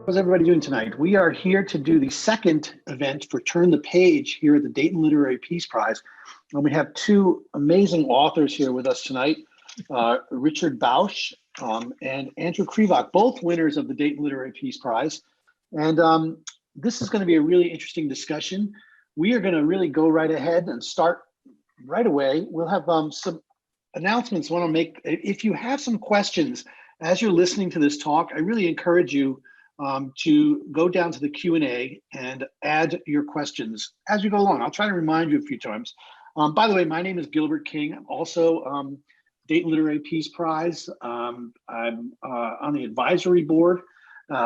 How's everybody doing tonight? We are here to do the second event for Turn the Page here at the Dayton Literary Peace Prize. And we have two amazing authors here with us tonight, Richard Bausch and Andrew Krivak, both winners of the Dayton Literary Peace Prize. And this is going to be a really interesting discussion. We are going to really go right ahead and start right away. We'll have some announcements I want to make. If you have some questions as you're listening to this talk, I really encourage you to go down to the Q&A and add your questions as you go along. I'll try to remind you a few times. By the way, my name is Gilbert King. I'm also Dayton Literary Peace Prize. I'm on the advisory board.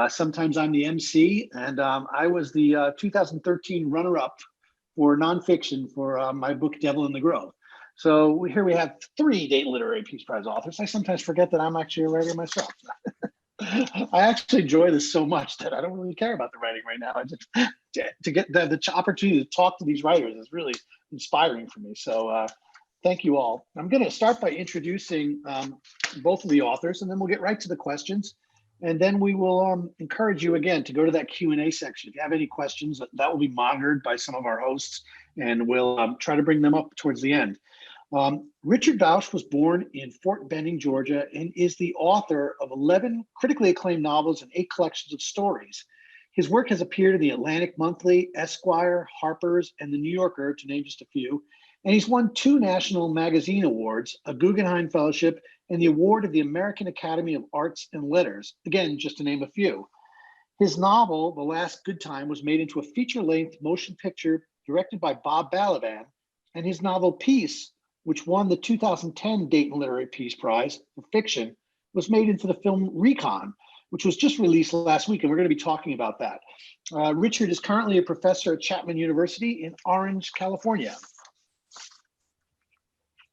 Sometimes I'm the MC, and I was the 2013 runner-up for nonfiction for my book, Devil in the Grove. So here we have three Dayton Literary Peace Prize authors. I sometimes forget that I'm actually a writer myself. I actually enjoy this so much that I don't really care about the writing right now. I just to get the opportunity to talk to these writers is really inspiring for me. So thank you all. I'm going to start by introducing both of the authors, and then we'll get right to the questions. And then we will encourage you again to go to that Q&A section. If you have any questions, that will be monitored by some of our hosts, and we'll try to bring them up towards the end. Richard Bausch was born in Fort Benning, Georgia, and is the author of 11 critically acclaimed novels and 8 collections of stories. His work has appeared in the Atlantic Monthly, Esquire, Harper's, and the New Yorker, to name just a few. And he's won 2 National Magazine Awards, a Guggenheim Fellowship, and the award of the American Academy of Arts and Letters, again, just to name a few. His novel, The Last Good Time, was made into a feature-length motion picture directed by Bob Balaban, and his novel Peace, which won the 2010 Dayton Literary Peace Prize for fiction, was made into the film Recon, which was just released last week, and we're going to be talking about that. Richard is currently a professor at Chapman University in Orange, California.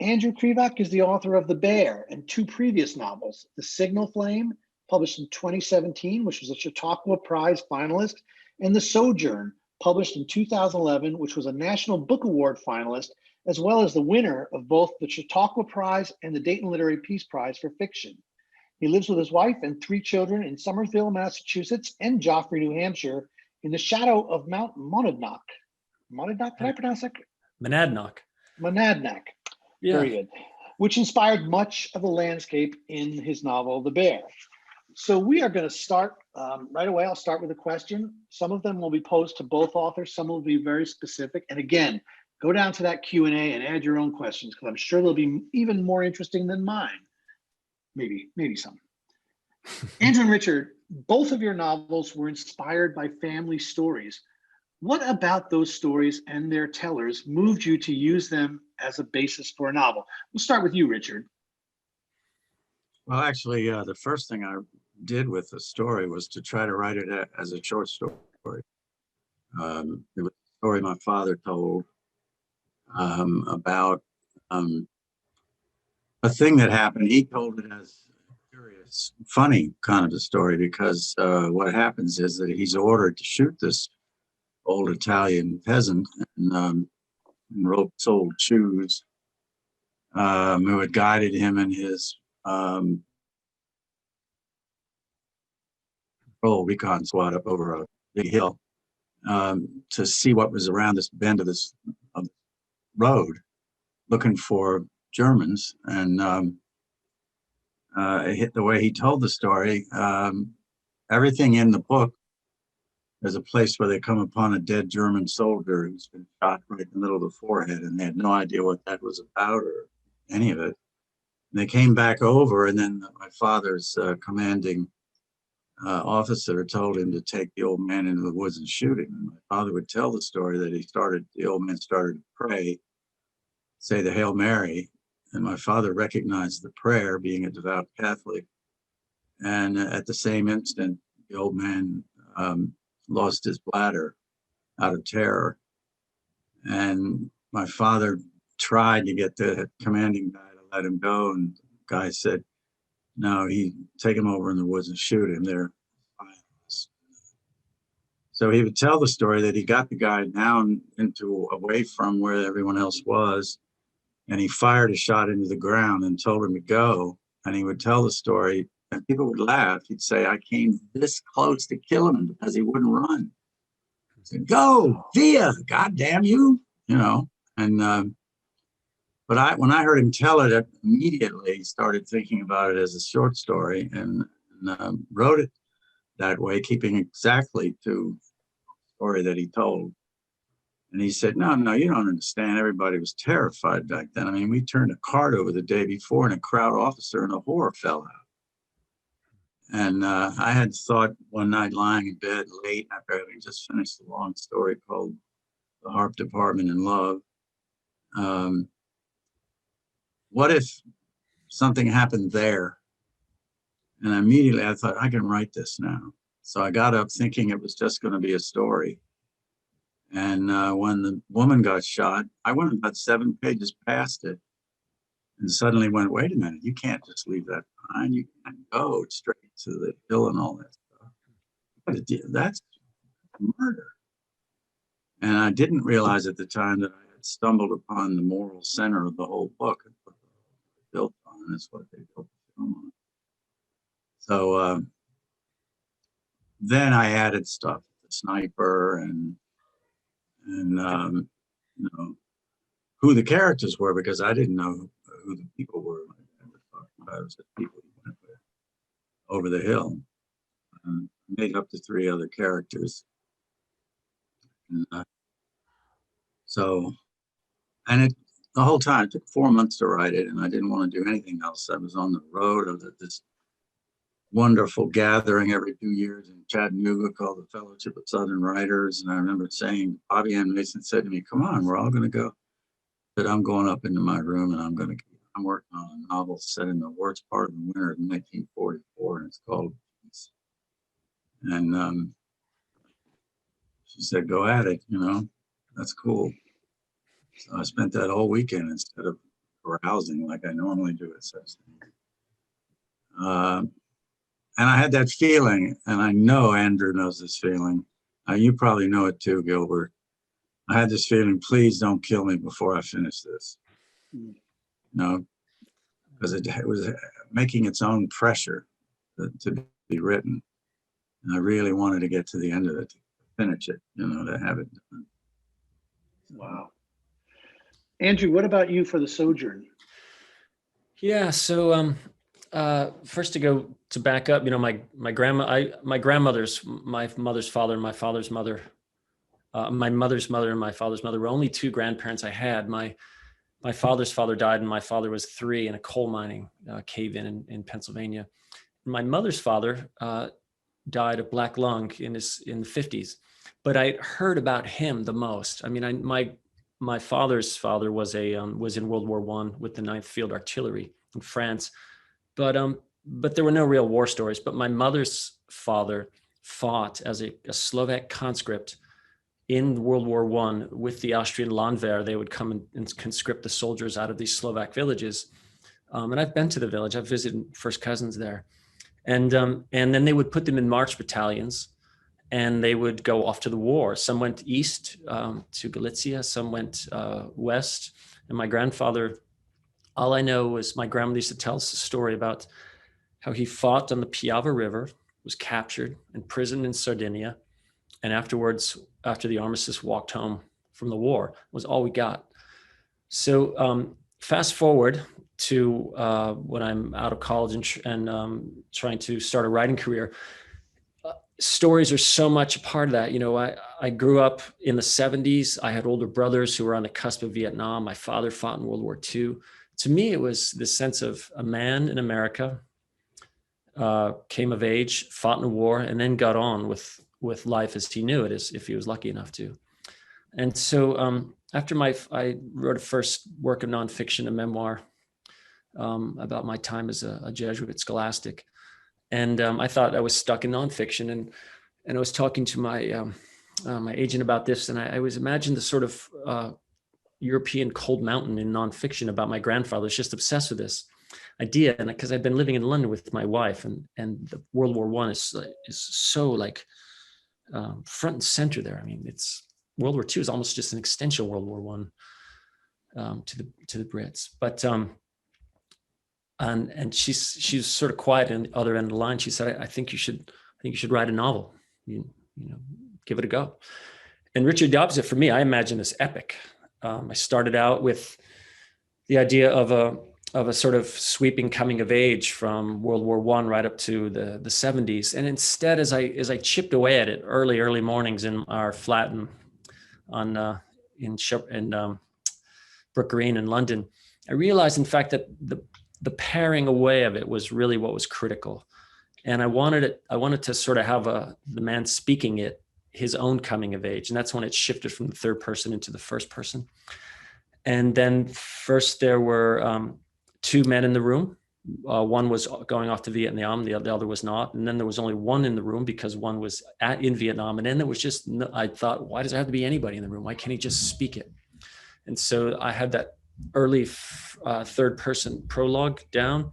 Andrew Krivak is the author of The Bear and 2 previous novels, The Signal Flame, published in 2017, which was a Chautauqua Prize finalist, and The Sojourn, published in 2011, which was a National Book Award finalist, as well as the winner of both the Chautauqua Prize and the Dayton Literary Peace Prize for fiction. He lives with his wife and 3 children in Somerville, Massachusetts, and Joffrey, New Hampshire, in the shadow of Mount Monadnock. Monadnock, did I pronounce that? Monadnock. Monadnock. Yeah. Very good. Which inspired much of the landscape in his novel, The Bear. So we are going to start right away. I'll start with a question. Some of them will be posed to both authors. Some will be very specific. And again, go down to that Q&A and add your own questions, because I'm sure they'll be even more interesting than mine. Maybe some. Andrew and Richard, both of your novels were inspired by family stories. What about those stories and their tellers moved you to use them as a basis for a novel? We'll start with you, Richard. Well, actually, the first thing I did with the story was to try to write it as a short story. It was a story my father told about a thing that happened. He told it as a curious, funny kind of a story, because what happens is that he's ordered to shoot this old Italian peasant in rope-soled shoes who had guided him in his Recon squad up over a big hill to see what was around this bend of this road, looking for Germans. And the way he told the story, everything in the book, there's a place where they come upon a dead German soldier who's been shot right in the middle of the forehead, and they had no idea what that was about or any of it. And they came back over, and then my father's commanding officer told him to take the old man into the woods and shoot him. And my father would tell the story that the old man started to pray, say the Hail Mary, and my father recognized the prayer, being a devout Catholic. And at the same instant, the old man lost his bladder out of terror. And my father tried to get the commanding guy to let him go, and the guy said, no, take him over in the woods and shoot him. They're violence. So he would tell the story that he got the guy down away from where everyone else was, and he fired a shot into the ground and told him to go. And he would tell the story And people would laugh. He'd say, I came this close to killing him because he wouldn't run. I said, go, Via, God damn you, you know. And but when I heard him tell it, I immediately started thinking about it as a short story and wrote it that way, keeping exactly to the story that he told. And he said, no, you don't understand. Everybody was terrified back then. I mean, we turned a cart over the day before and a crowd officer and a whore fell out. And I had thought one night lying in bed late after having just finished a long story called The Harp Department in Love. What if something happened there? And immediately I thought, I can write this now. So I got up thinking it was just going to be a story. And when the woman got shot, I went about 7 pages past it and suddenly went, wait a minute, you can't just leave that behind. You can't go straight to the hill and all that stuff. But that's murder. And I didn't realize at the time that I had stumbled upon the moral center of the whole book. And what they built on, and that's what they built the film on. So then I added stuff, the sniper and you know, who the characters were, because I didn't know who the people were. I was talking about it was the people who went with over the hill. Made up to 3 other characters. And, the whole time, it took 4 months to write it, and I didn't want to do anything else. I was on the road of this wonderful gathering every 2 years in Chattanooga called the Fellowship of Southern Writers. And I remember saying, Bobby Ann Mason said to me, come on, we're all going to go. But I'm going up into my room and I'm working on a novel set in the worst part of the winter of 1944, and it's called Peace. And she said, go at it, you know, that's cool. So I spent that whole weekend instead of browsing like I normally do at such things. And I had that feeling, and I know Andrew knows this feeling. You probably know it too, Gilbert. I had this feeling, please don't kill me before I finish this. You know, because it was making its own pressure to be written. And I really wanted to get to the end of it, to finish it, you know, to have it done. Wow. Andrew, what about you for the Sojourn? Yeah, so first to back up, you know, my grandmother's, my mother's father and my father's mother, my mother's mother and my father's mother were only 2 grandparents I had. My father's father died, and my father was 3 in a coal mining cave-in in Pennsylvania. My mother's father died of black lung in the 50s, but I heard about him the most. I mean, my father's father was in World War I with the 9th Field Artillery in France, but there were no real war stories. But my mother's father fought as a Slovak conscript in World War I with the Austrian Landwehr. They would come and conscript the soldiers out of these Slovak villages. And I've been to the village. I've visited first cousins there. And then they would put them in march battalions, and they would go off to the war. Some went east to Galicia, some went west. And my grandfather, all I know was my grandmother used to tell us a story about how he fought on the Piaba River, was captured, imprisoned in Sardinia, and afterwards, after the armistice, walked home from the war. It was all we got. So fast forward to when I'm out of college and trying to start a writing career. Stories are so much a part of that. You know, I grew up in the 70s. I had older brothers who were on the cusp of Vietnam. My father fought in World War II. To me, it was the sense of a man in America, came of age, fought in a war, and then got on with life as he knew it, as if he was lucky enough to. And so after I wrote a first work of nonfiction, a memoir about my time as a Jesuit scholastic. And I thought I was stuck in nonfiction, and I was talking to my agent about this, and I was imagining the sort of European cold mountain in nonfiction about my grandfather. I was just obsessed with this idea, and because I'd been living in London with my wife, and the World War I is so like front and center there. I mean, World War II is almost just an extension of World War I to the Brits, but. And she's sort of quiet on the other end of the line. She said, I think you should write a novel. You know, give it a go. And Richard, the opposite for me, I imagine this epic. I started out with the idea of a sort of sweeping coming of age from World War I right up to the 70s. And instead, as I chipped away at it early mornings in our flat in Brook Green in London, I realized, in fact, that the paring away of it was really what was critical. And I wanted to sort of have the man speaking it, his own coming of age. And that's when it shifted from the third person into the first person. And then first there were two men in the room. One was going off to Vietnam, the other was not. And then there was only one in the room because one was in Vietnam. And then there was just, I thought, why does there have to be anybody in the room? Why can't he just speak it? And so I had that early third person prologue down.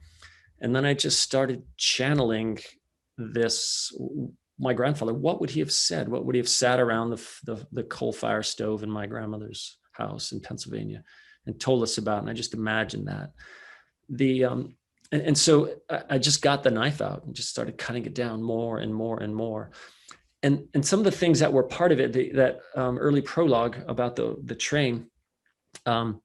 And then I just started channeling my grandfather. What would he have said? What would he have sat around the coal fire stove in my grandmother's house in Pennsylvania and told us about? And I just imagined that. And so I just got the knife out and just started cutting it down more and more and more. And some of the things that were part of it, that early prologue about the train, the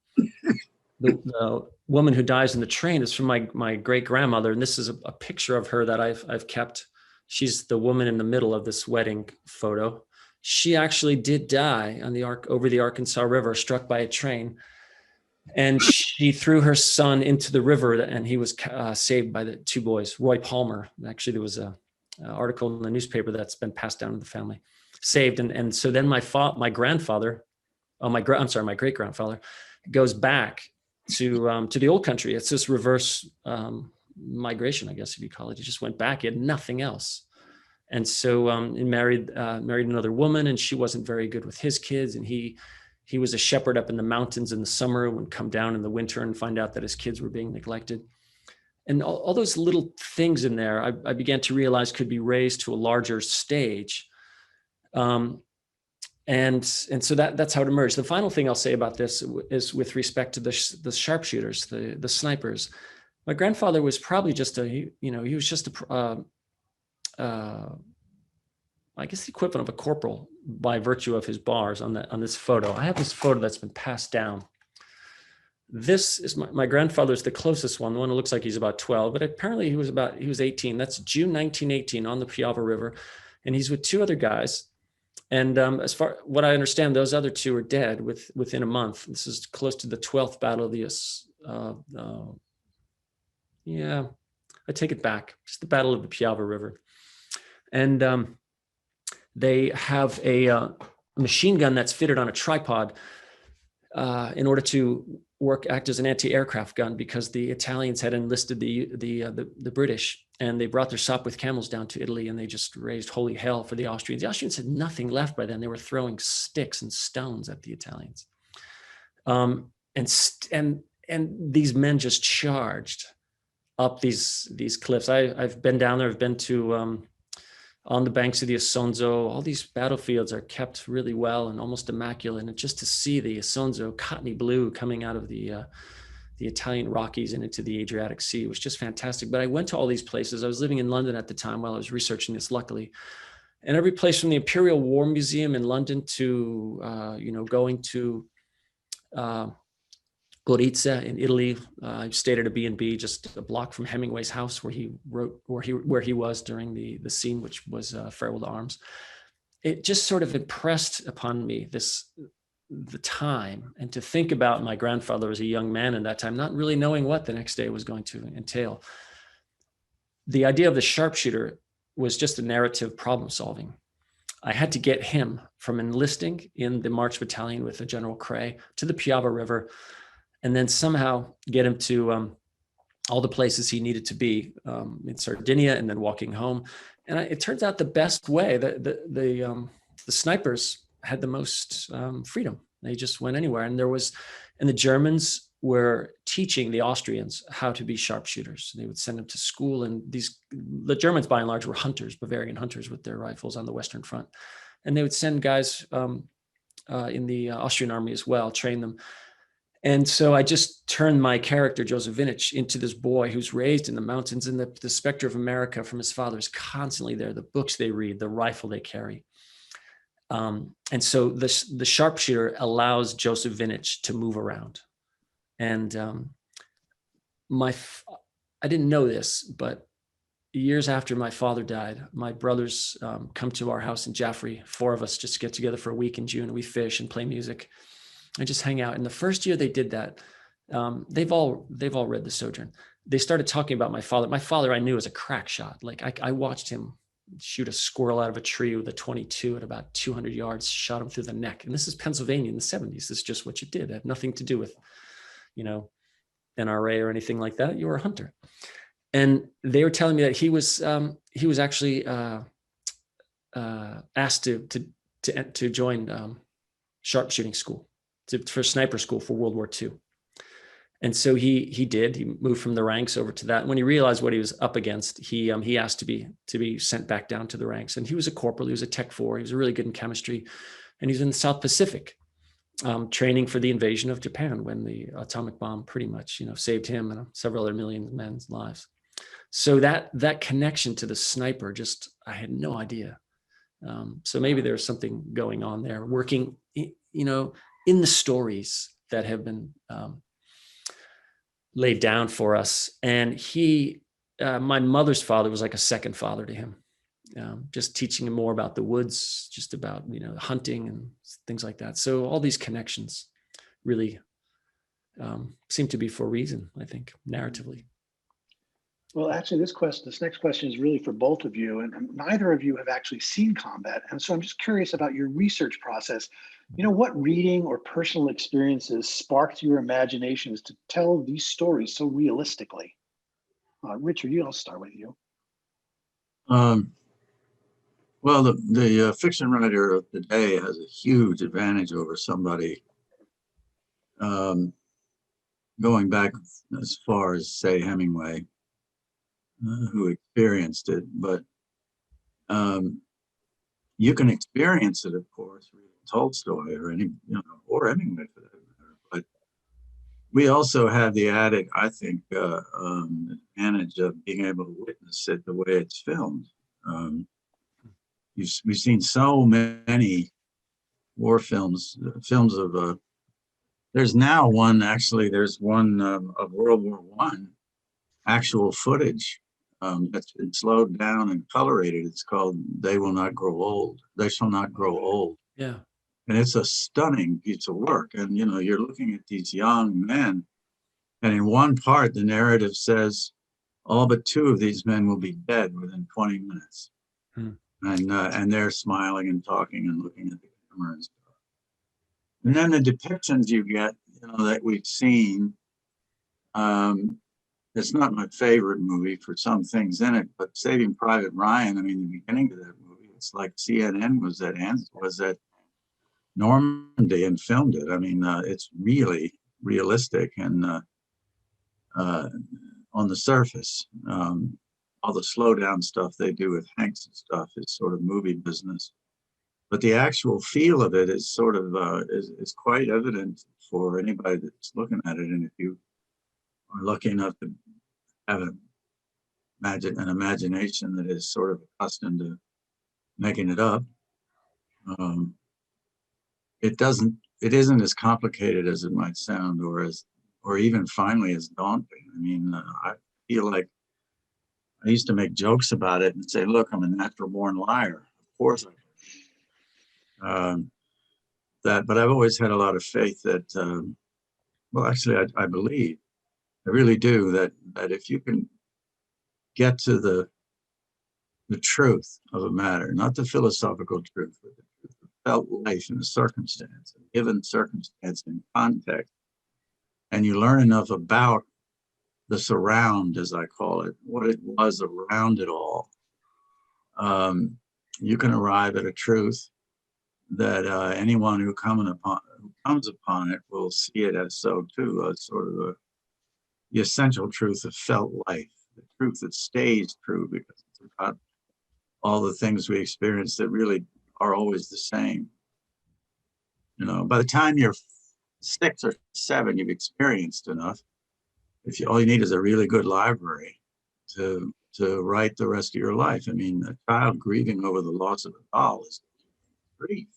woman who dies in the train is from my great grandmother, and this is a picture of her that I've kept. She's the woman in the middle of this wedding photo. She actually did die on over the Arkansas River, struck by a train, and she threw her son into the river, and he was saved by the two boys. Roy Palmer, actually, there was an article in the newspaper that's been passed down to the family, saved, and so then my great grandfather goes back to the old country. It's this reverse migration, I guess, if you call it. He just went back. He had nothing else. And so he married another woman, and she wasn't very good with his kids. And he was a shepherd up in the mountains in the summer and would come down in the winter and find out that his kids were being neglected. And all those little things in there, I began to realize could be raised to a larger stage. And so that's how it emerged. The final thing I'll say about this is with respect to the sharpshooters, the snipers. My grandfather was probably just he was just I guess the equivalent of a corporal by virtue of his bars on this photo. I have this photo that's been passed down. This is my grandfather's the closest one, the one who looks like he's about 12, but apparently he was 18. That's June 1918 on the Piaba River. And he's with two other guys. And as far what I understand, those other two are dead within a month. This is close to the 12th battle of the I take it back. It's the Battle of the Piaba River. And they have a machine gun that's fitted on a tripod in order to act as an anti-aircraft gun, because the Italians had enlisted the British, and they brought their Sopwith camels down to Italy, and they just raised holy hell for the Austrians. The Austrians had nothing left by then. They were throwing sticks and stones at the Italians. And these men just charged up these cliffs. I've been down there. I've been to on the banks of the Isonzo. All these battlefields are kept really well and almost immaculate. And just to see the Isonzo cottony blue coming out of the Italian Rockies and into the Adriatic Sea was just fantastic. But I went to all these places. I was living in London at the time while I was researching this, luckily. And every place from the Imperial War Museum in London to, going to Gorizia in Italy. I stayed at a B&B just a block from Hemingway's house where he was during the scene, which was Farewell to Arms. It just sort of impressed upon me the time, and to think about my grandfather as a young man in that time, not really knowing what the next day was going to entail. The idea of the sharpshooter was just a narrative problem solving. I had to get him from enlisting in the March Battalion with General Cray to the Piaba River, and then somehow get him to all the places he needed to be in Sardinia, and then walking home. And it turns out the best way, the snipers had the most freedom. They just went anywhere. And the Germans were teaching the Austrians how to be sharpshooters. They would send them to school, and the Germans by and large were hunters, Bavarian hunters with their rifles on the Western Front. And they would send guys in the Austrian army as well, train them. And so I just turned my character, Joseph Vinich, into this boy who's raised in the mountains, and the specter of America from his father is constantly there, the books they read, the rifle they carry. And so the sharpshooter allows Joseph Vinich to move around. And I didn't know this, but years after my father died, my brothers come to our house in Jaffrey. 4 of us just get together for a week in June, and we fish and play music and just hang out. And the first year they did that, they've all read the Sojourn. They started talking about my father. My father I knew as a crack shot. Like I watched him shoot a squirrel out of a tree with a .22 at about 200 yards, shot him through the neck. And this is Pennsylvania in the 70s. This is just what you did. It had nothing to do with, NRA or anything like that. You were a hunter. And they were telling me that he was actually asked to join sharpshooting school, for sniper school for World War II. And so he did. He moved from the ranks over to that. And when he realized what he was up against, he asked to be sent back down to the ranks. And he was a corporal. He was a Tech 4. He was really good in chemistry, and he's in the South Pacific, training for the invasion of Japan when the atomic bomb pretty much saved him and several other million men's lives. So that connection to the sniper, I had no idea. So maybe there's something going on there, working in the stories that have been laid down for us. And my mother's father was like a second father to him, just teaching him more about the woods, just about, hunting and things like that. So all these connections really seem to be for a reason, I think, narratively. Well, actually, this next question is really for both of you, and neither of you have actually seen combat. And so I'm just curious about your research process. What reading or personal experiences sparked your imaginations to tell these stories so realistically? Richard, I'll start with you. Well, the fiction writer of the day has a huge advantage over somebody going back as far as, say, Hemingway, who experienced it. But you can experience it, of course, reading Tolstoy or or Hemingway for that matter. But we also have the added, I think, advantage of being able to witness it the way it's filmed. We've seen so many war films of. There's now one, actually. There's one of World War I, actual footage that's been slowed down and colorated. It's called "They Will Not Grow Old." They shall not grow old. Yeah. And it's a stunning piece of work. And you're looking at these young men, and in one part, the narrative says all but 2 of these men will be dead within 20 minutes. And they're smiling and talking and looking at the camera and stuff. And then the depictions you get, that we've seen, it's not my favorite movie for some things in it, but Saving Private Ryan, the beginning of that movie, it's like CNN was at Normandy and filmed it. It's really realistic and on the surface. All the slow down stuff they do with Hanks and stuff is sort of movie business. But the actual feel of it is sort of is quite evident for anybody that's looking at it. And if you are lucky enough to have an imagination that is sort of accustomed to making it up, it isn't as complicated as it might sound, or even finally as daunting. I feel like I used to make jokes about it and say, "Look, I'm a natural born liar. Of course I can." But I've always had a lot of faith that, I believe, I really do, that if you can get to the truth of a matter, not the philosophical truth, but the truth of felt life in a circumstance, a given circumstance in context, and you learn enough about the surround, as I call it, what it was around it all, you can arrive at a truth that anyone who comes upon it will see it as so too, sort of the essential truth of felt life, the truth that stays true because it's about all the things we experience that really are always the same. By the time you're 6 or 7, you've experienced enough. If you, all you need is a really good library to write the rest of your life. I mean, a child grieving over the loss of a doll is grief,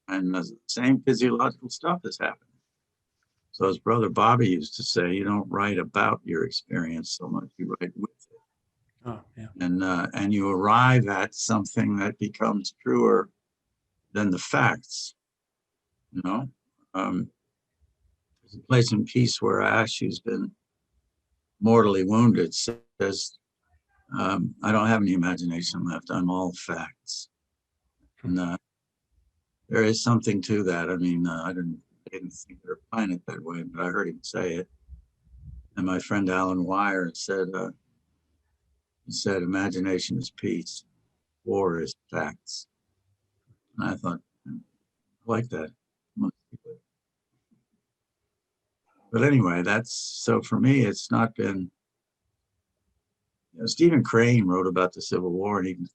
and the same physiological stuff is happening. So as Brother Bobby used to say, you don't write about your experience so much, you write with it. Oh, yeah. And you arrive at something that becomes truer than the facts. You know, there's a place in peace where Ash, who's been mortally wounded, says, I don't have any imagination left. I'm all facts. And there is something to that. I mean, I didn't think or plan it that way, but I heard him say it. And my friend Alan Wire said, imagination is peace, war is facts. And I thought, I like that. But anyway, so for me, it's not been, Stephen Crane wrote about the Civil War, and even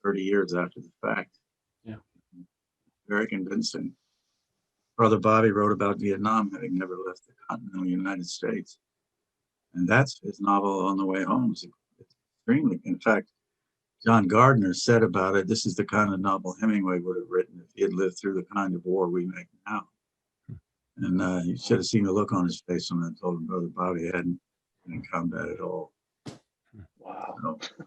30 years after the fact. Yeah. Very convincing. Brother Bobby wrote about Vietnam, having never left the continental United States. And that's his novel On the Way Home. It's extremely, in fact, John Gardner said about it, this is the kind of novel Hemingway would have written if he had lived through the kind of war we make now. And you should have seen the look on his face when I told him Brother Bobby hadn't been in combat at all. Wow. So,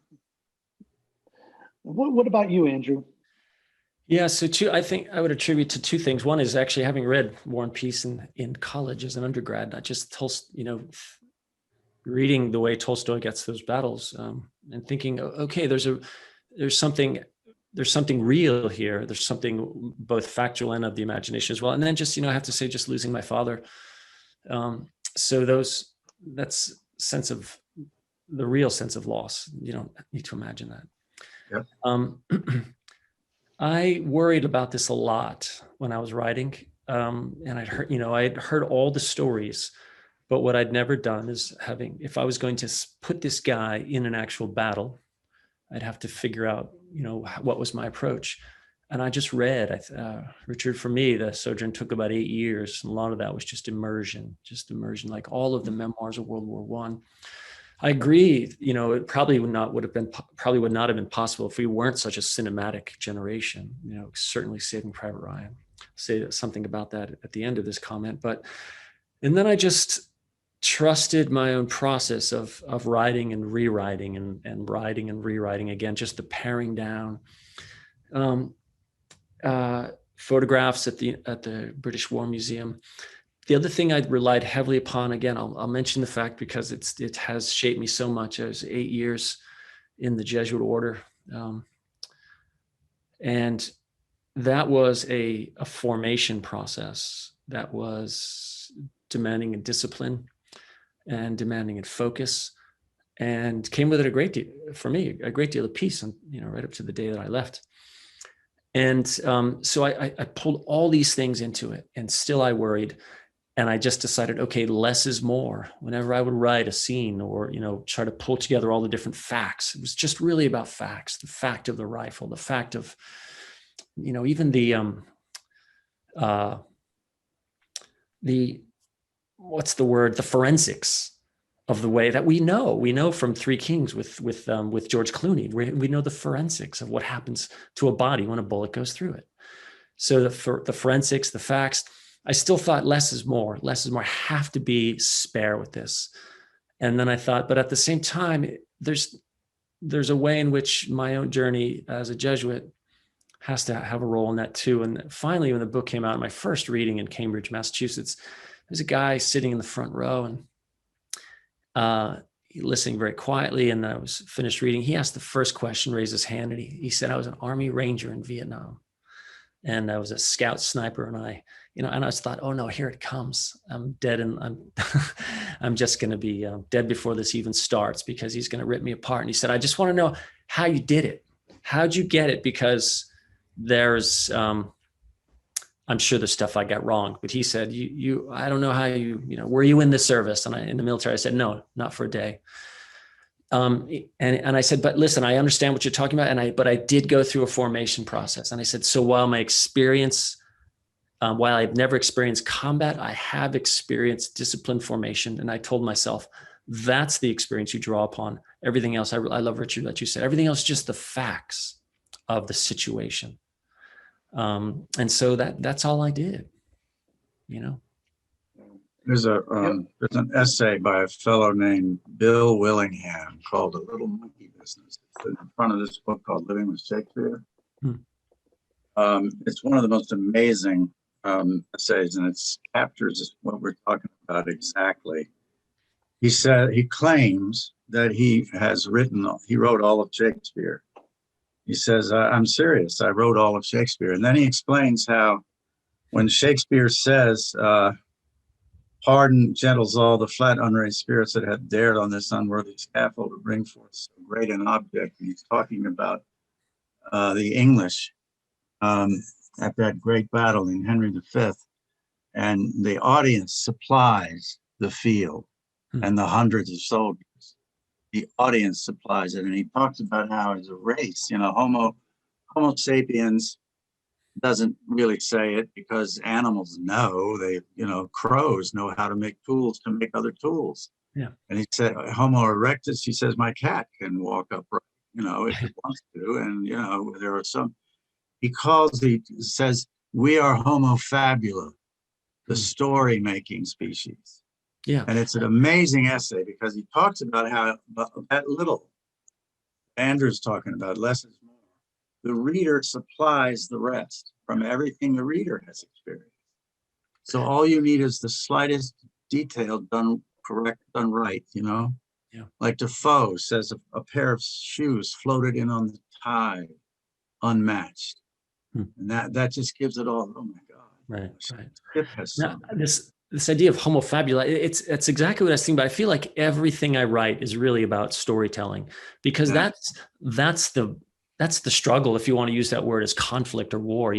What about you, Andrew? Yeah, so I think I would attribute to 2 things. One is actually having read War and Peace in college as an undergrad, not just reading the way Tolstoy gets those battles, and thinking, okay, there's something real here. There's something both factual and of the imagination as well. And then just, I have to say, just losing my father. So that's the real sense of loss. You don't need to imagine that. Yep. I worried about this a lot when I was writing, and I'd heard all the stories, but what I'd never done is if I was going to put this guy in an actual battle, I'd have to figure out, what was my approach. And I just read, Richard, for me, the Sojourn took about 8 years. And a lot of that was just immersion, like all of the memoirs of World War I. I agree, it probably would not have been possible if we weren't such a cinematic generation, certainly Saving Private Ryan. I'll say something about that at the end of this comment, and then I just trusted my own process of writing and rewriting and writing and rewriting again, just the paring down. Photographs at the British War Museum. The other thing I relied heavily upon, again, I'll mention the fact because it has shaped me so much. I was 8 years in the Jesuit order. And that was a formation process that was demanding in discipline and demanding in focus, and came with it a great deal of peace, and right up to the day that I left. And so I pulled all these things into it, and still I worried. And I just decided, okay, less is more. Whenever I would write a scene or, try to pull together all the different facts, it was just really about facts, the fact of the rifle, the fact of, even the what's the word? The forensics of the way that we know from Three Kings with George Clooney. We know the forensics of what happens to a body when a bullet goes through it. So the forensics, the facts, I still thought less is more. Less is more. I have to be spare with this. And then I thought, but at the same time, there's a way in which my own journey as a Jesuit has to have a role in that too. And finally, when the book came out, my first reading in Cambridge, Massachusetts, there's a guy sitting in the front row and listening very quietly. And I was finished reading. He asked the first question, raised his hand, and he said, I was an Army Ranger in Vietnam. And I was a scout sniper, and I just thought, oh no, here it comes. I'm dead, and I'm just going to be dead before this even starts, because he's going to rip me apart. And he said, I just want to know how you did it. How'd you get it? Because there's, I'm sure there's stuff I got wrong, but he said, I don't know how were you in the service? And in the military, I said, no, not for a day. And I said, but listen, I understand what you're talking about. But I did go through a formation process. And I said, so while my experience while I've never experienced combat, I have experienced discipline formation. And I told myself, that's the experience you draw upon. Everything else, I love, Richard, that you said, everything else, just the facts of the situation. And so that's all I did, you know. There's an essay by a fellow named Bill Willingham called A Little Monkey Business. It's in front of this book called Living with Shakespeare. It's one of the most amazing essays, and it captures what we're talking about exactly. He claims that he wrote all of Shakespeare. He says, I'm serious, I wrote all of Shakespeare. And then he explains how when Shakespeare says, pardon gentles all the flat unraised spirits that have dared on this unworthy scaffold to bring forth so great an object. And he's talking about the English at that great battle in Henry V. And the audience supplies the field and the hundreds of soldiers. The audience supplies it. And he talks about how as a race, Homo sapiens doesn't really say it because animals know, crows know how to make tools to make other tools. Yeah. And he said, Homo erectus, he says, my cat can walk upright, if it wants to. And, there are some, he says, we are Homo fabula, the story making species. Yeah. And it's an amazing essay because he talks about how that little, Andrew's talking about, less is more. The reader supplies the rest from everything the reader has experienced. So all you need is the slightest detail done correct, done right, Yeah. Like Defoe says, a pair of shoes floated in on the tide, unmatched. And that just gives it all, oh my God. Right. Ship has now, this idea of homo fabula, it's exactly what I was thinking, but I feel like everything I write is really about storytelling, because that's the struggle, if you want to use that word, as conflict or war.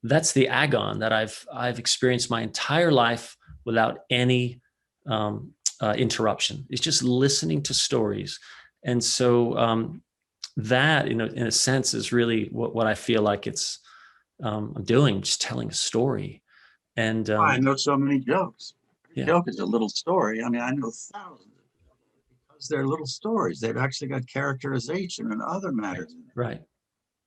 That's the agon that I've experienced my entire life without any interruption. It's just listening to stories. And so that, in a sense, is really what I feel like I'm doing, just telling a story. And I know so many jokes. Yeah. Joke is a little story. I know thousands because they're little stories. They've actually got characterization and other matters. Right.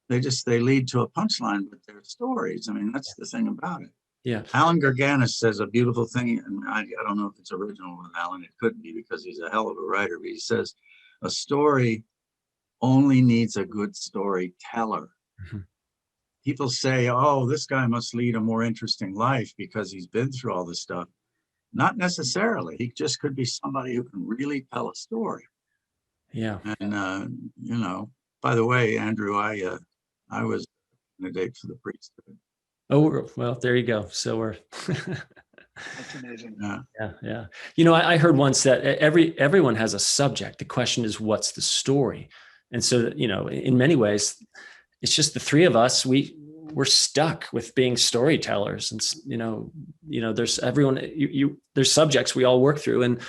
They lead to a punchline, but they're stories. That's the thing about it. Yeah. Alan Gurganis says a beautiful thing, and I don't know if it's original with Alan. It could be because he's a hell of a writer. But he says a story only needs a good storyteller. Mm-hmm. People say, oh, this guy must lead a more interesting life because he's been through all this stuff. Not necessarily. He just could be somebody who can really tell a story. Yeah. And, by the way, Andrew, I was a candidate for the priesthood. Oh, well, there you go. So we're. That's amazing. Yeah. I heard once that everyone has a subject. The question is, what's the story? And so, in many ways, it's just the three of us. We're stuck with being storytellers, and there's everyone. There's subjects we all work through, and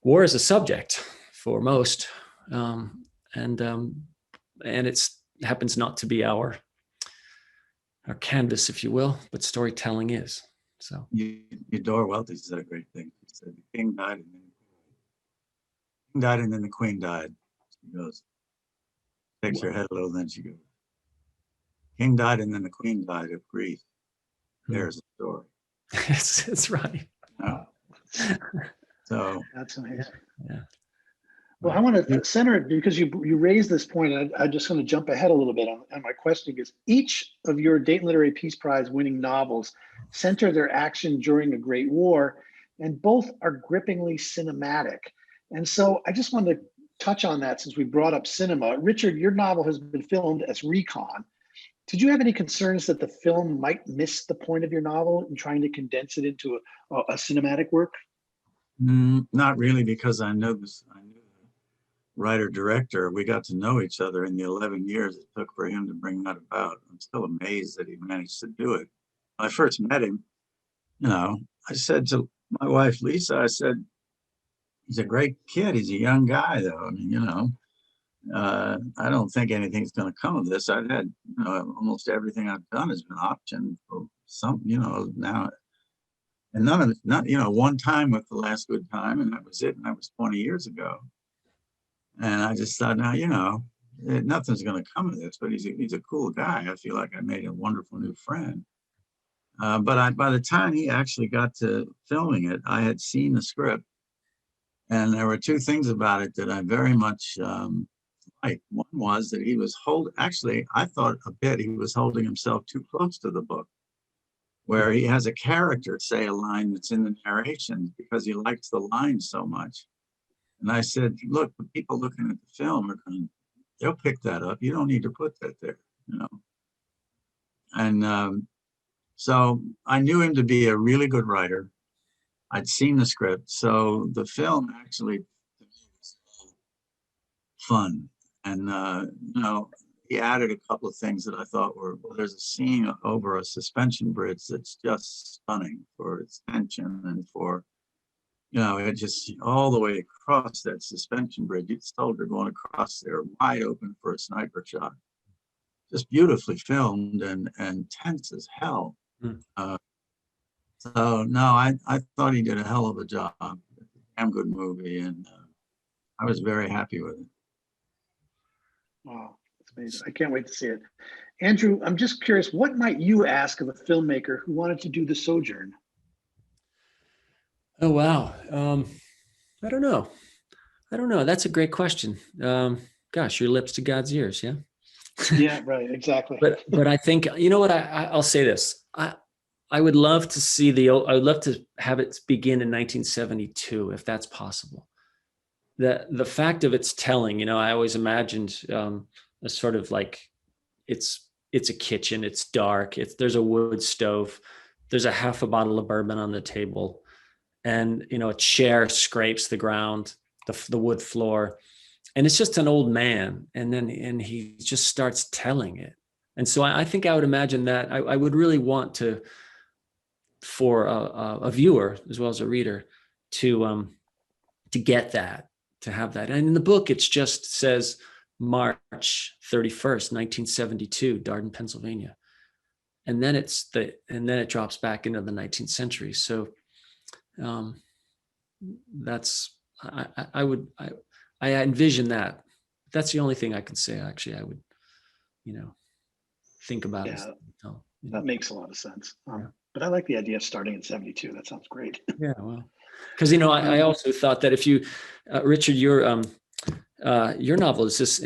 war is a subject for most, and it happens not to be our canvas, if you will, but storytelling is. So Eudora Welty said a great thing. He said, the king died, and then the queen died. She goes, takes her head a little, then she goes, king died, and then the queen died of grief. There's a story. It's right. So that's amazing. Yeah. Well, I want to center it because you raised this point. And I'm just going to jump ahead a little bit on my question, because each of your Dayton Literary Peace Prize winning novels center their action during a great war, and both are grippingly cinematic. And so I just wanted to touch on that since we brought up cinema. Richard, your novel has been filmed as Recon. Did you have any concerns that the film might miss the point of your novel in trying to condense it into a cinematic work? Not really, because I knew the writer-director. We got to know each other in the 11 years it took for him to bring that about. I'm still amazed that he managed to do it. When I first met him, I said to my wife, Lisa, I said, he's a great kid. He's a young guy, though. I don't think anything's going to come of this. I've had, almost everything I've done has been optioned for some, now, and none of it, one time with The Last Good Time, and that was it, and that was 20 years ago. And I just thought, now, nothing's going to come of this, but he's a cool guy. I feel like I made a wonderful new friend. But by the time he actually got to filming it, I had seen the script, and there were two things about it that I very much liked. One was that he was actually, I thought a bit he was holding himself too close to the book, where he has a character say a line that's in the narration because he likes the line so much. And I said, look, the people looking at the film they'll pick that up. You don't need to put that there, And so I knew him to be a really good writer. I'd seen the script. So the film actually was fun. And, he added a couple of things that I thought there's a scene over a suspension bridge that's just stunning for its tension and for, it just all the way across that suspension bridge. It's soldier going across there wide open for a sniper shot. Just beautifully filmed and tense as hell. So no, I thought he did a hell of a job. Damn good movie, and I was very happy with it. Wow, that's amazing. I can't wait to see it. Andrew, I'm just curious, what might you ask of a filmmaker who wanted to do the Sojourn? Oh, wow. I don't know. That's a great question. Gosh, your lips to God's ears. Yeah. Yeah, right. Exactly. But I think, what, I'll say this. I would love to see I would love to have it begin in 1972, if that's possible. The fact of its telling, I always imagined a sort of like, it's a kitchen, it's dark, there's a wood stove, there's a half a bottle of bourbon on the table, and a chair scrapes the ground, the wood floor, and it's just an old man, and he just starts telling it. And so I think I would imagine that I would really want to, for a viewer as well as a reader, to get that, to have that. And in the book, it just says March 31st, 1972, Dayton, Pennsylvania. And then it drops back into the 19th century. So I envision that. That's the only thing I can say. Actually, I would, think about it. That makes a lot of sense. But I like the idea of starting in 72. That sounds great. Yeah, well, because I also thought that if you, Richard, your novel is just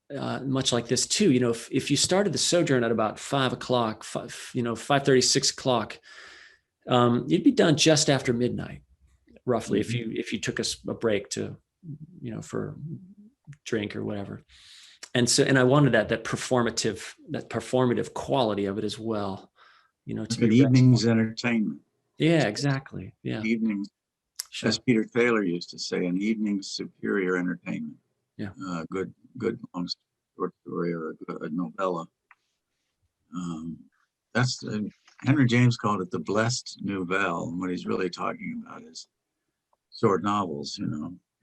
much like this too. If you started the Sojourn at about 5 o'clock, 5:30, 6 o'clock, you'd be done just after midnight, roughly. Mm-hmm. If you took a break to, for drink or whatever. And I wanted that performative quality of it as well. To be evening's entertainment. Yeah, exactly. Yeah. Evenings, sure. As Peter Taylor used to say, an evening's superior entertainment. Yeah. Good long short story or a novella. That's Henry James called it the blessed nouvelle. And what he's really talking about is short novels,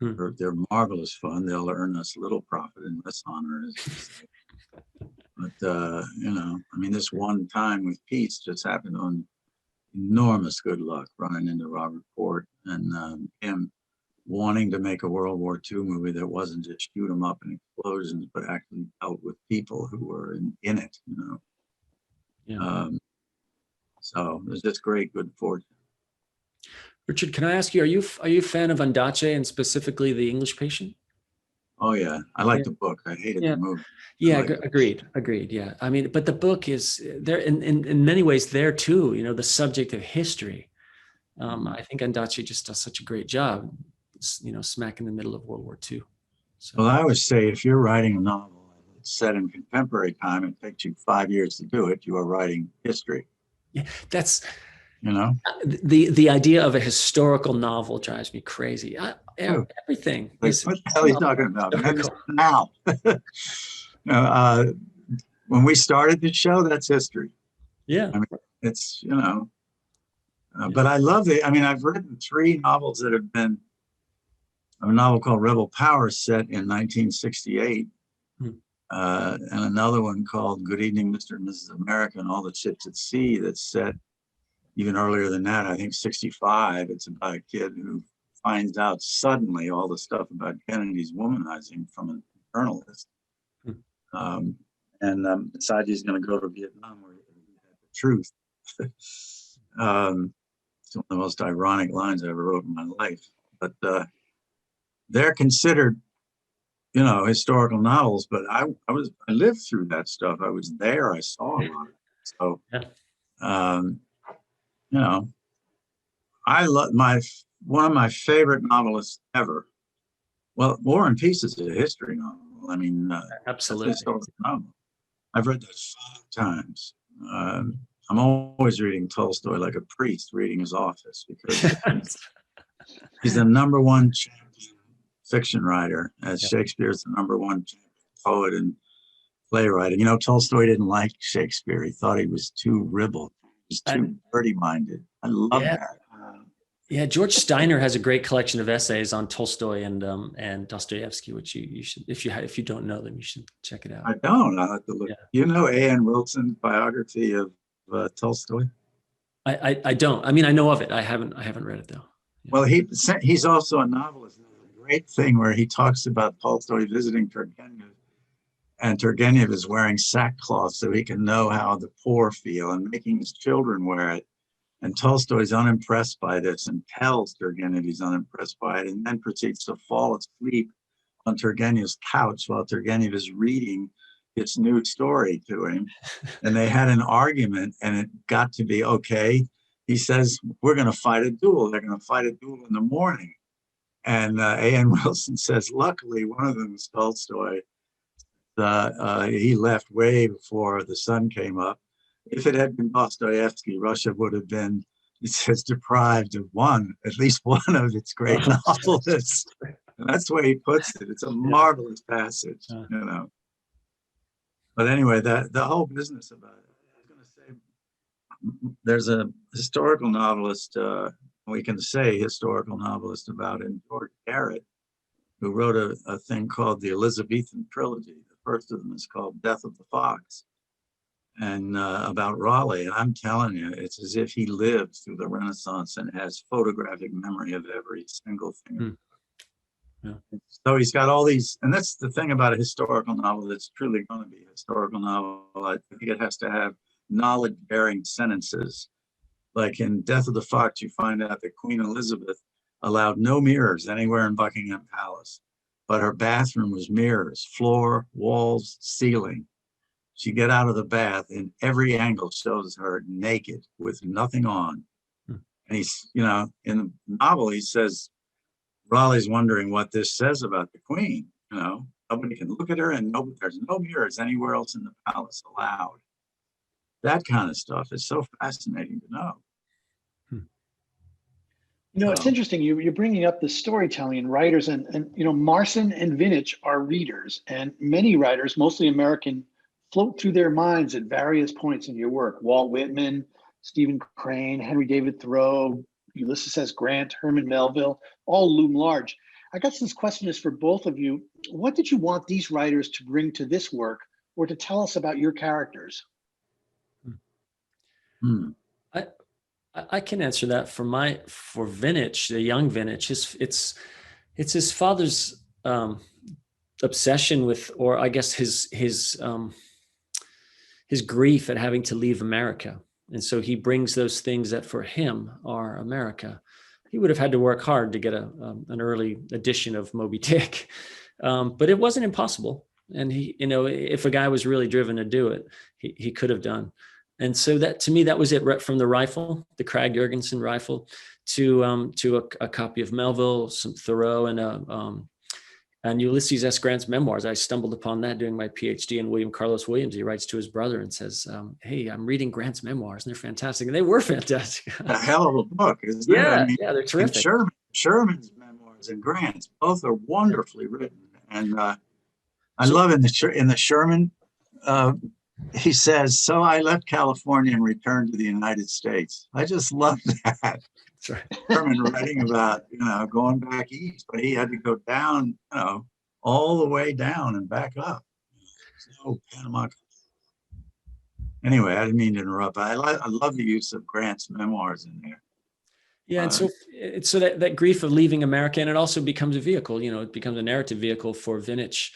They're marvelous fun. They'll earn us little profit and less honor. But, this one time with Peace just happened on enormous good luck, running into Robert Ford and him wanting to make a World War II movie that wasn't just shoot 'em up and explosions, but actually dealt with people who were in it, Yeah. So it was just great good fortune. Richard, can I ask you, are you a fan of Undace and specifically The English Patient? Oh yeah, I like the book. I hated the movie. Yeah, agreed. Yeah, but the book is there in many ways there too. The subject of history. I think Undace just does such a great job. Smack in the middle of World War II. So. Well, I always say if you're writing a novel that's set in contemporary time, it takes you 5 years to do it. You are writing history. Yeah, that's. The idea of a historical novel drives me crazy. Everything. What the hell are you talking about? Now, when we started the show, that's history. Yeah, it's but I love it. I've written 3 novels that have been a novel called Rebel Power set in 1968, and another one called Good Evening, Mr. and Mrs. America and All the Ships at Sea, that's set even earlier than that, I think 65. It's about a kid who finds out suddenly all the stuff about Kennedy's womanizing from a journalist. And decides he's going to go to Vietnam where he had the truth. It's one of the most ironic lines I ever wrote in my life. But they're considered, historical novels. But I lived through that stuff. I was there. I saw a lot of it. So, I love one of my favorite novelists ever. Well, War and Peace is a history novel. I mean, absolutely. Novel. I've read that 5 times. I'm always reading Tolstoy like a priest reading his office, because he's the #1 champion fiction writer, as Shakespeare's the #1 poet and playwright. And Tolstoy didn't like Shakespeare. He thought he was too ribald. He was too dirty-minded. I love that. Yeah, George Steiner has a great collection of essays on Tolstoy and Dostoevsky, which you should, if you don't know them, you should check it out. I don't. I'll have to look. Yeah. A.N. Wilson's biography of Tolstoy? I don't. I mean, I know of it. I haven't read it though. Yeah. Well, he's also a novelist. There's a great thing where he talks about Tolstoy visiting Turgenev, and Turgenev is wearing sackcloth so he can know how the poor feel, and making his children wear it. And Tolstoy's unimpressed by this and tells Turgenev he's unimpressed by it, and then proceeds to fall asleep on Turgenev's couch while Turgenev is reading its new story to him. And they had an argument, and it got to be, okay, he says, we're going to fight a duel. They're going to fight a duel in the morning. And A.N. Wilson says, luckily, one of them was Tolstoy. He left way before the sun came up. If it had been Dostoevsky, Russia would have been, it says, deprived of at least one of its great novelists. And that's the way he puts it. It's a marvelous passage, But anyway, the whole business about it, I was going to say, there's a historical novelist, we can say historical novelist about it, George Garrett, who wrote a thing called the Elizabethan Trilogy. The first of them is called Death of the Fox, and about Raleigh. And I'm telling you, it's as if he lived through the Renaissance and has photographic memory of every single thing. Yeah. So he's got all these, and that's the thing about a historical novel that's truly going to be a historical novel. I think it has to have knowledge-bearing sentences. Like in Death of the Fox, you find out that Queen Elizabeth allowed no mirrors anywhere in Buckingham Palace, but her bathroom was mirrors, floor, walls, ceiling. She get out of the bath and every angle shows her naked with nothing on. And he's, in the novel, he says, Raleigh's wondering what this says about the Queen. Nobody can look at her, and there's no mirrors anywhere else in the palace allowed. That kind of stuff is so fascinating to know. It's interesting. You're bringing up the storytelling and writers, and Marson and Vinich are readers, and many writers, mostly American, float through their minds at various points in your work. Walt Whitman, Stephen Crane, Henry David Thoreau, Ulysses S. Grant, Herman Melville, all loom large. I guess this question is for both of you. What did you want these writers to bring to this work, or to tell us about your characters? I can answer that for Vinich, the young Vinich. It's his father's obsession with, or I guess his grief at having to leave America. And so he brings those things that for him are America. He would have had to work hard to get an early edition of Moby Dick, but it wasn't impossible. And he, if a guy was really driven to do it, he could have done. And so that, to me, that was it, right from the rifle, the Krag Jurgensen rifle, to a copy of Melville, some Thoreau, and Ulysses S. Grant's memoirs. I stumbled upon that doing my PhD, and William Carlos Williams, he writes to his brother and says, hey, I'm reading Grant's memoirs, and they're fantastic. And they were fantastic. A hell of a book, isn't it? Yeah, they're terrific. Sherman's memoirs and Grant's, both are wonderfully written. And I love in the Sherman, he says, so I left California and returned to the United States. I just love that. That's right. Sherman writing about, going back east, but he had to go down, all the way down and back up. no Panama. Anyway, I didn't mean to interrupt. I love the use of Grant's memoirs in there. Yeah, and so it's so that grief of leaving America, and it also becomes a vehicle. It becomes a narrative vehicle for Vinich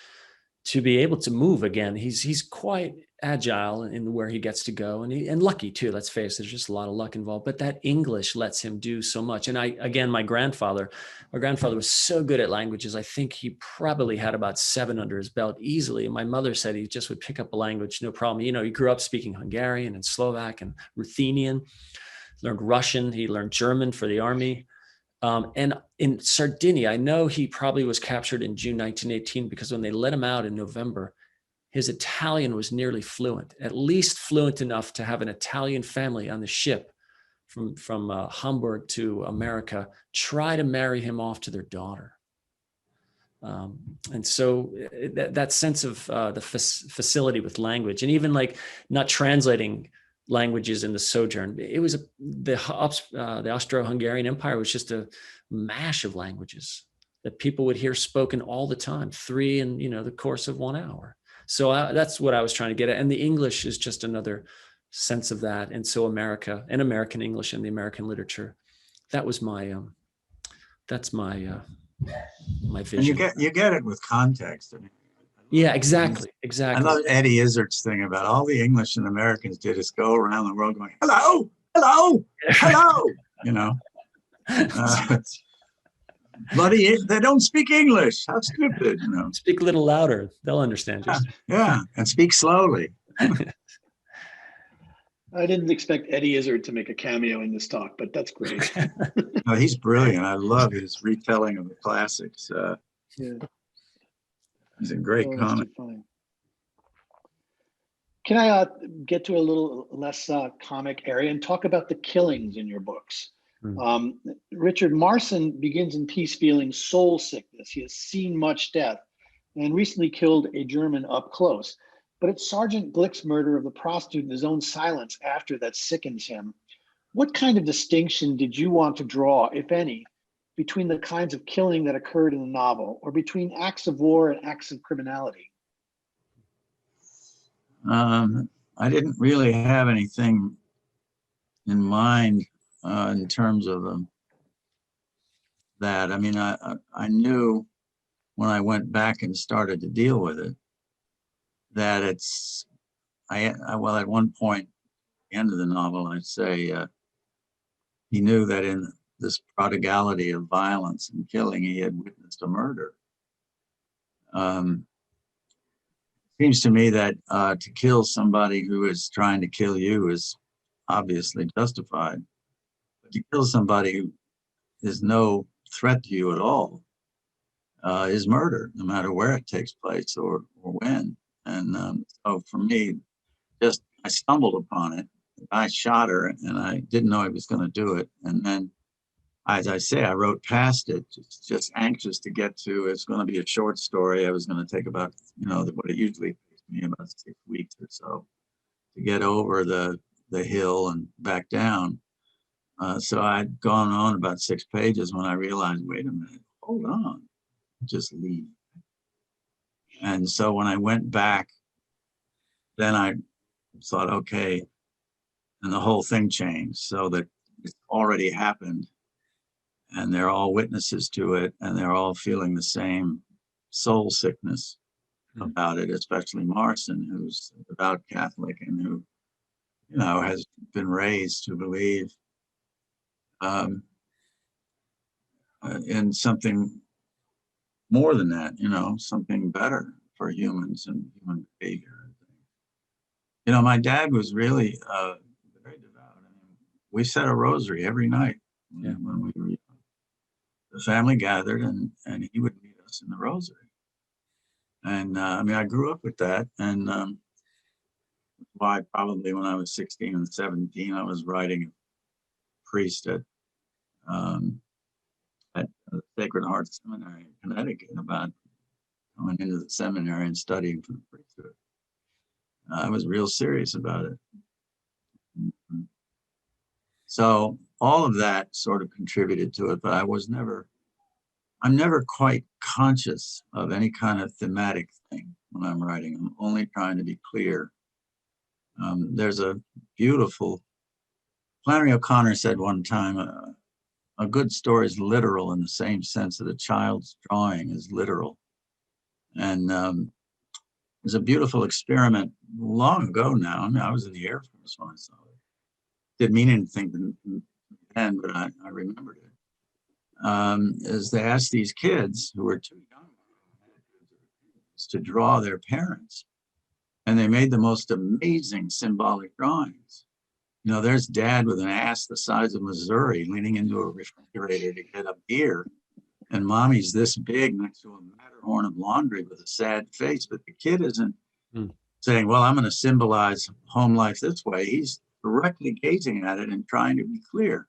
to be able to move again. He's quite agile in where he gets to go, and lucky too. Let's face it, there's just a lot of luck involved. But that English lets him do so much. And my grandfather was so good at languages. I think he probably had about 7 under his belt easily. And my mother said he just would pick up a language, no problem. He grew up speaking Hungarian and Slovak and Ruthenian. Learned Russian. He learned German for the army. And in Sardinia, I know he probably was captured in June 1918 because when they let him out in November, his Italian was nearly fluent, at least fluent enough to have an Italian family on the ship from Hamburg to America try to marry him off to their daughter. And so that sense of the facility with language, and even like not translating languages in the Sojourn. It was the Austro-Hungarian Empire was just a mash of languages that people would hear spoken all the time, 3 in the course of 1 hour. So that's what I was trying to get at. And the English is just another sense of that. And so America and American English and the American literature, that was my that's my vision. And you get it with context. I mean, yeah, exactly. I love Eddie Izzard's thing about all the English and Americans did is go around the world going, hello, hello, hello, bloody, they don't speak English. How stupid, Speak a little louder. They'll understand you. Yeah, and speak slowly. I didn't expect Eddie Izzard to make a cameo in this talk, but that's great. No, he's brilliant. I love his retelling of the classics. Yeah. He's a great comic. Can I get to a little less comic area and talk about the killings in your books? Richard Marson begins in Peace feeling soul sickness. He has seen much death and recently killed a German up close. But it's Sergeant Glick's murder of the prostitute in his own silence after that sickens him. What kind of distinction did you want to draw, if any, between the kinds of killing that occurred in the novel, or between acts of war and acts of criminality? I didn't really have anything in mind in terms of that. I mean, I knew when I went back and started to deal with it that well, at one point, at the end of the novel, I'd say he knew that in this prodigality of violence and killing, he had witnessed a murder. Seems to me that to kill somebody who is trying to kill you is obviously justified. But to kill somebody who is no threat to you at all is murder, no matter where it takes place or when. And so for me, I stumbled upon it. I shot her and I didn't know I was going to do it. And then, as I say, I wrote past it, just anxious to get to, it's going to be a short story. I was going to take about, what it usually takes me about 6 weeks or so to get over the hill and back down. So I'd gone on about 6 pages when I realized, wait a minute, hold on, just leave. And so when I went back, then I thought, okay, and the whole thing changed so that it's already happened. And they're all witnesses to it, and they're all feeling the same soul sickness about it, especially Marson, who's a devout Catholic and who, has been raised to believe in something more than that, something better for humans and human behavior. My dad was really very devout. I mean, we said a rosary every night when we were young. The family gathered and he would lead us in the rosary. And I grew up with that. And why probably when I was 16 and 17, I was writing a priest at the Sacred Heart Seminary in Connecticut about going into the seminary and studying for the priesthood. I was real serious about it. So all of that sort of contributed to it, but I was never I'm never quite conscious of any kind of thematic thing when I'm writing. I'm only trying to be clear. There's a beautiful, Flannery O'Connor said one time, a good story is literal in the same sense that a child's drawing is literal. And there's a beautiful experiment long ago now. I mean, I was in the Air Force when I saw it. Didn't mean anything then, but I remembered it. Is they asked these kids who were too young to draw their parents. And they made the most amazing symbolic drawings. You know, there's dad with an ass the size of Missouri leaning into a refrigerator to get a beer. And mommy's this big next to a Matterhorn of laundry with a sad face. But the kid isn't saying, well, I'm going to symbolize home life this way. He's directly gazing at it and trying to be clear.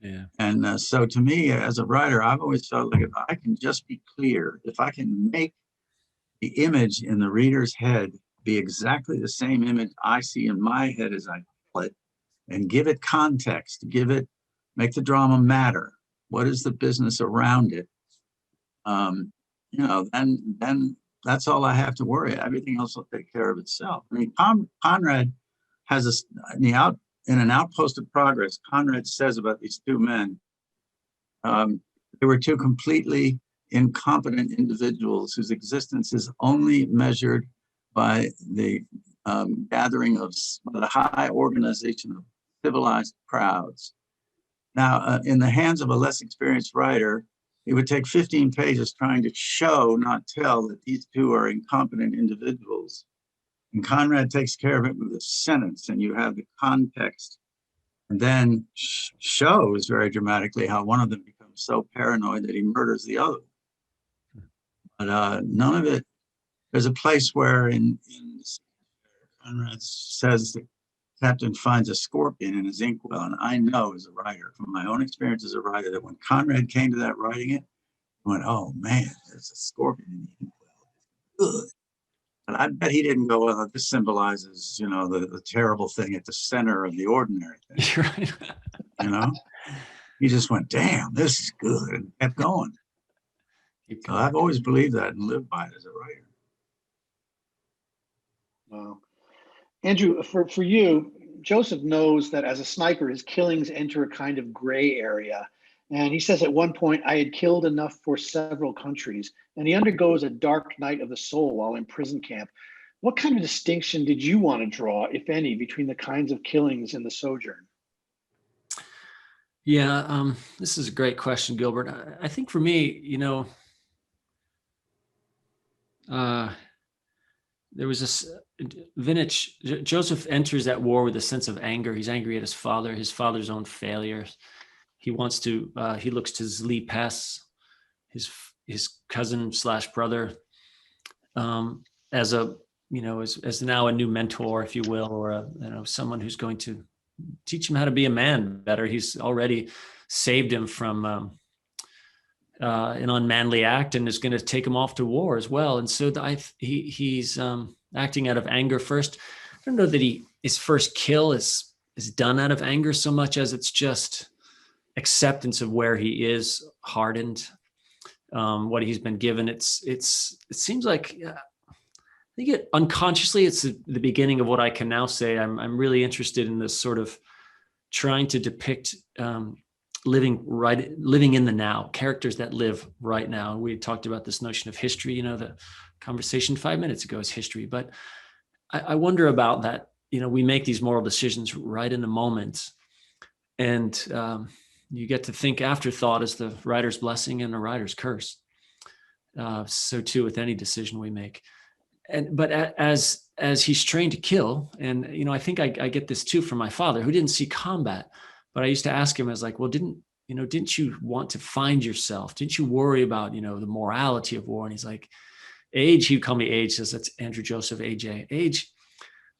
Yeah. And so to me, as a writer, I've always felt like if I can just be clear, if I can make the image in the reader's head be exactly the same image I see in my head as I tell it, and give it context, make the drama matter. What is the business around it? You know, then that's all I have to worry. Everything else will take care of itself. I mean, Conrad has in an outpost of progress, Conrad says about these two men, they were two completely incompetent individuals whose existence is only measured by the gathering of the high organization of civilized crowds. Now, in the hands of a less experienced writer, it would take 15 pages trying to show, not tell, that these two are incompetent individuals. And Conrad takes care of it with a sentence, and you have the context, and then shows very dramatically how one of them becomes so paranoid that he murders the other. But none of it. There's a place where in Conrad says the captain finds a scorpion in his inkwell, and I know as a writer, from my own experience as a writer, that when Conrad came to that writing it, he went, "Oh man, there's a scorpion in the inkwell. Good." But I bet he didn't go, "Well, this symbolizes, you know, the terrible thing at the center of the ordinary thing." Right. You know, he just went, "Damn, this is good," and kept going. So I've always believed that and lived by it as a writer. Wow. Andrew, for you, Joseph knows that as a sniper, his killings enter a kind of gray area. And he says at one point, I had killed enough for several countries. And he undergoes a dark night of the soul while in prison camp. What kind of distinction did you want to draw, if any, between the kinds of killings in the Sojourn? Yeah, this is a great question, Gilbert. I think for me, you know, there was this Joseph enters that war with a sense of anger. He's angry at his father's own failures. He wants to, he looks to Zli Pes, his cousin / brother, as a, you know, as now a new mentor, if you will, or a, you know, someone who's going to teach him how to be a man better. He's already saved him from an unmanly act and is going to take him off to war as well. And so he's acting out of anger first. I don't know that his first kill is done out of anger so much as it's just acceptance of where he is, hardened, what he's been given. It seems like, I think unconsciously, it's the beginning of what I can now say. I'm really interested in this sort of trying to depict living in the now, characters that live right now. And we talked about this notion of history, you know, the conversation 5 minutes ago is history, but I wonder about that. You know, we make these moral decisions right in the moment, and you get to think afterthought is the writer's blessing and the writer's curse. So too with any decision we make. But as he's trained to kill, and, you know, I think I get this too from my father, who didn't see combat, but I used to ask him, I was like, well, didn't you want to find yourself? Didn't you worry about, you know, the morality of war? And he's like, age, he'd call me age, says that's Andrew Joseph, AJ. Age,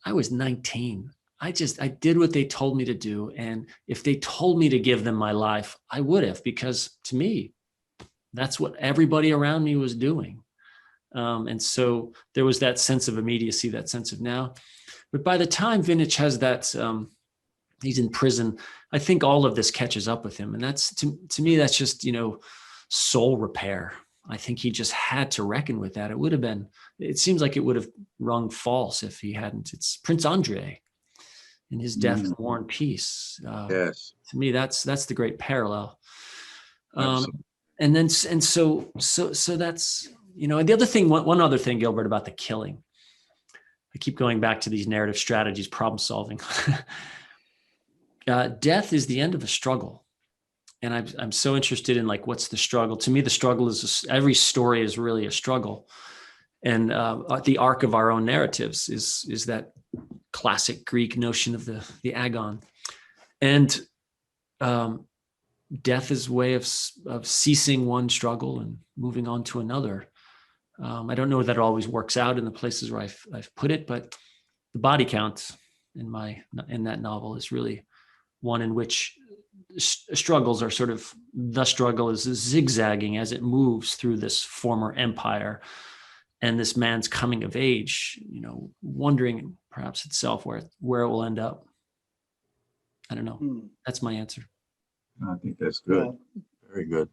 I was 19. I did what they told me to do. And if they told me to give them my life, I would have, because to me, that's what everybody around me was doing. And so there was that sense of immediacy, that sense of now. But by the time Vintage has that, he's in prison, I think all of this catches up with him. And that's, to me, that's just, you know, soul repair. I think he just had to reckon with that. It seems like it would have rung false if he hadn't. It's Prince Andre in his Death and War and Peace. Yes. To me, that's the great parallel. Absolutely. And so that's, and the other thing, one other thing, Gilbert, about the killing. I keep going back to these narrative strategies, problem solving. Death is the end of a struggle. And I'm so interested in like, what's the struggle? To me, the struggle is every story is really a struggle. And the arc of our own narratives is that classic Greek notion of the agon. And death is a way of ceasing one struggle and moving on to another. I don't know that it always works out in the places where I've put it, but the body count in that novel is really one in which struggles are sort of, the struggle is zigzagging as it moves through this former empire, and this man's coming of age, wondering perhaps itself where it will end up. I don't know. That's my answer. I think that's good. Yeah. Very good.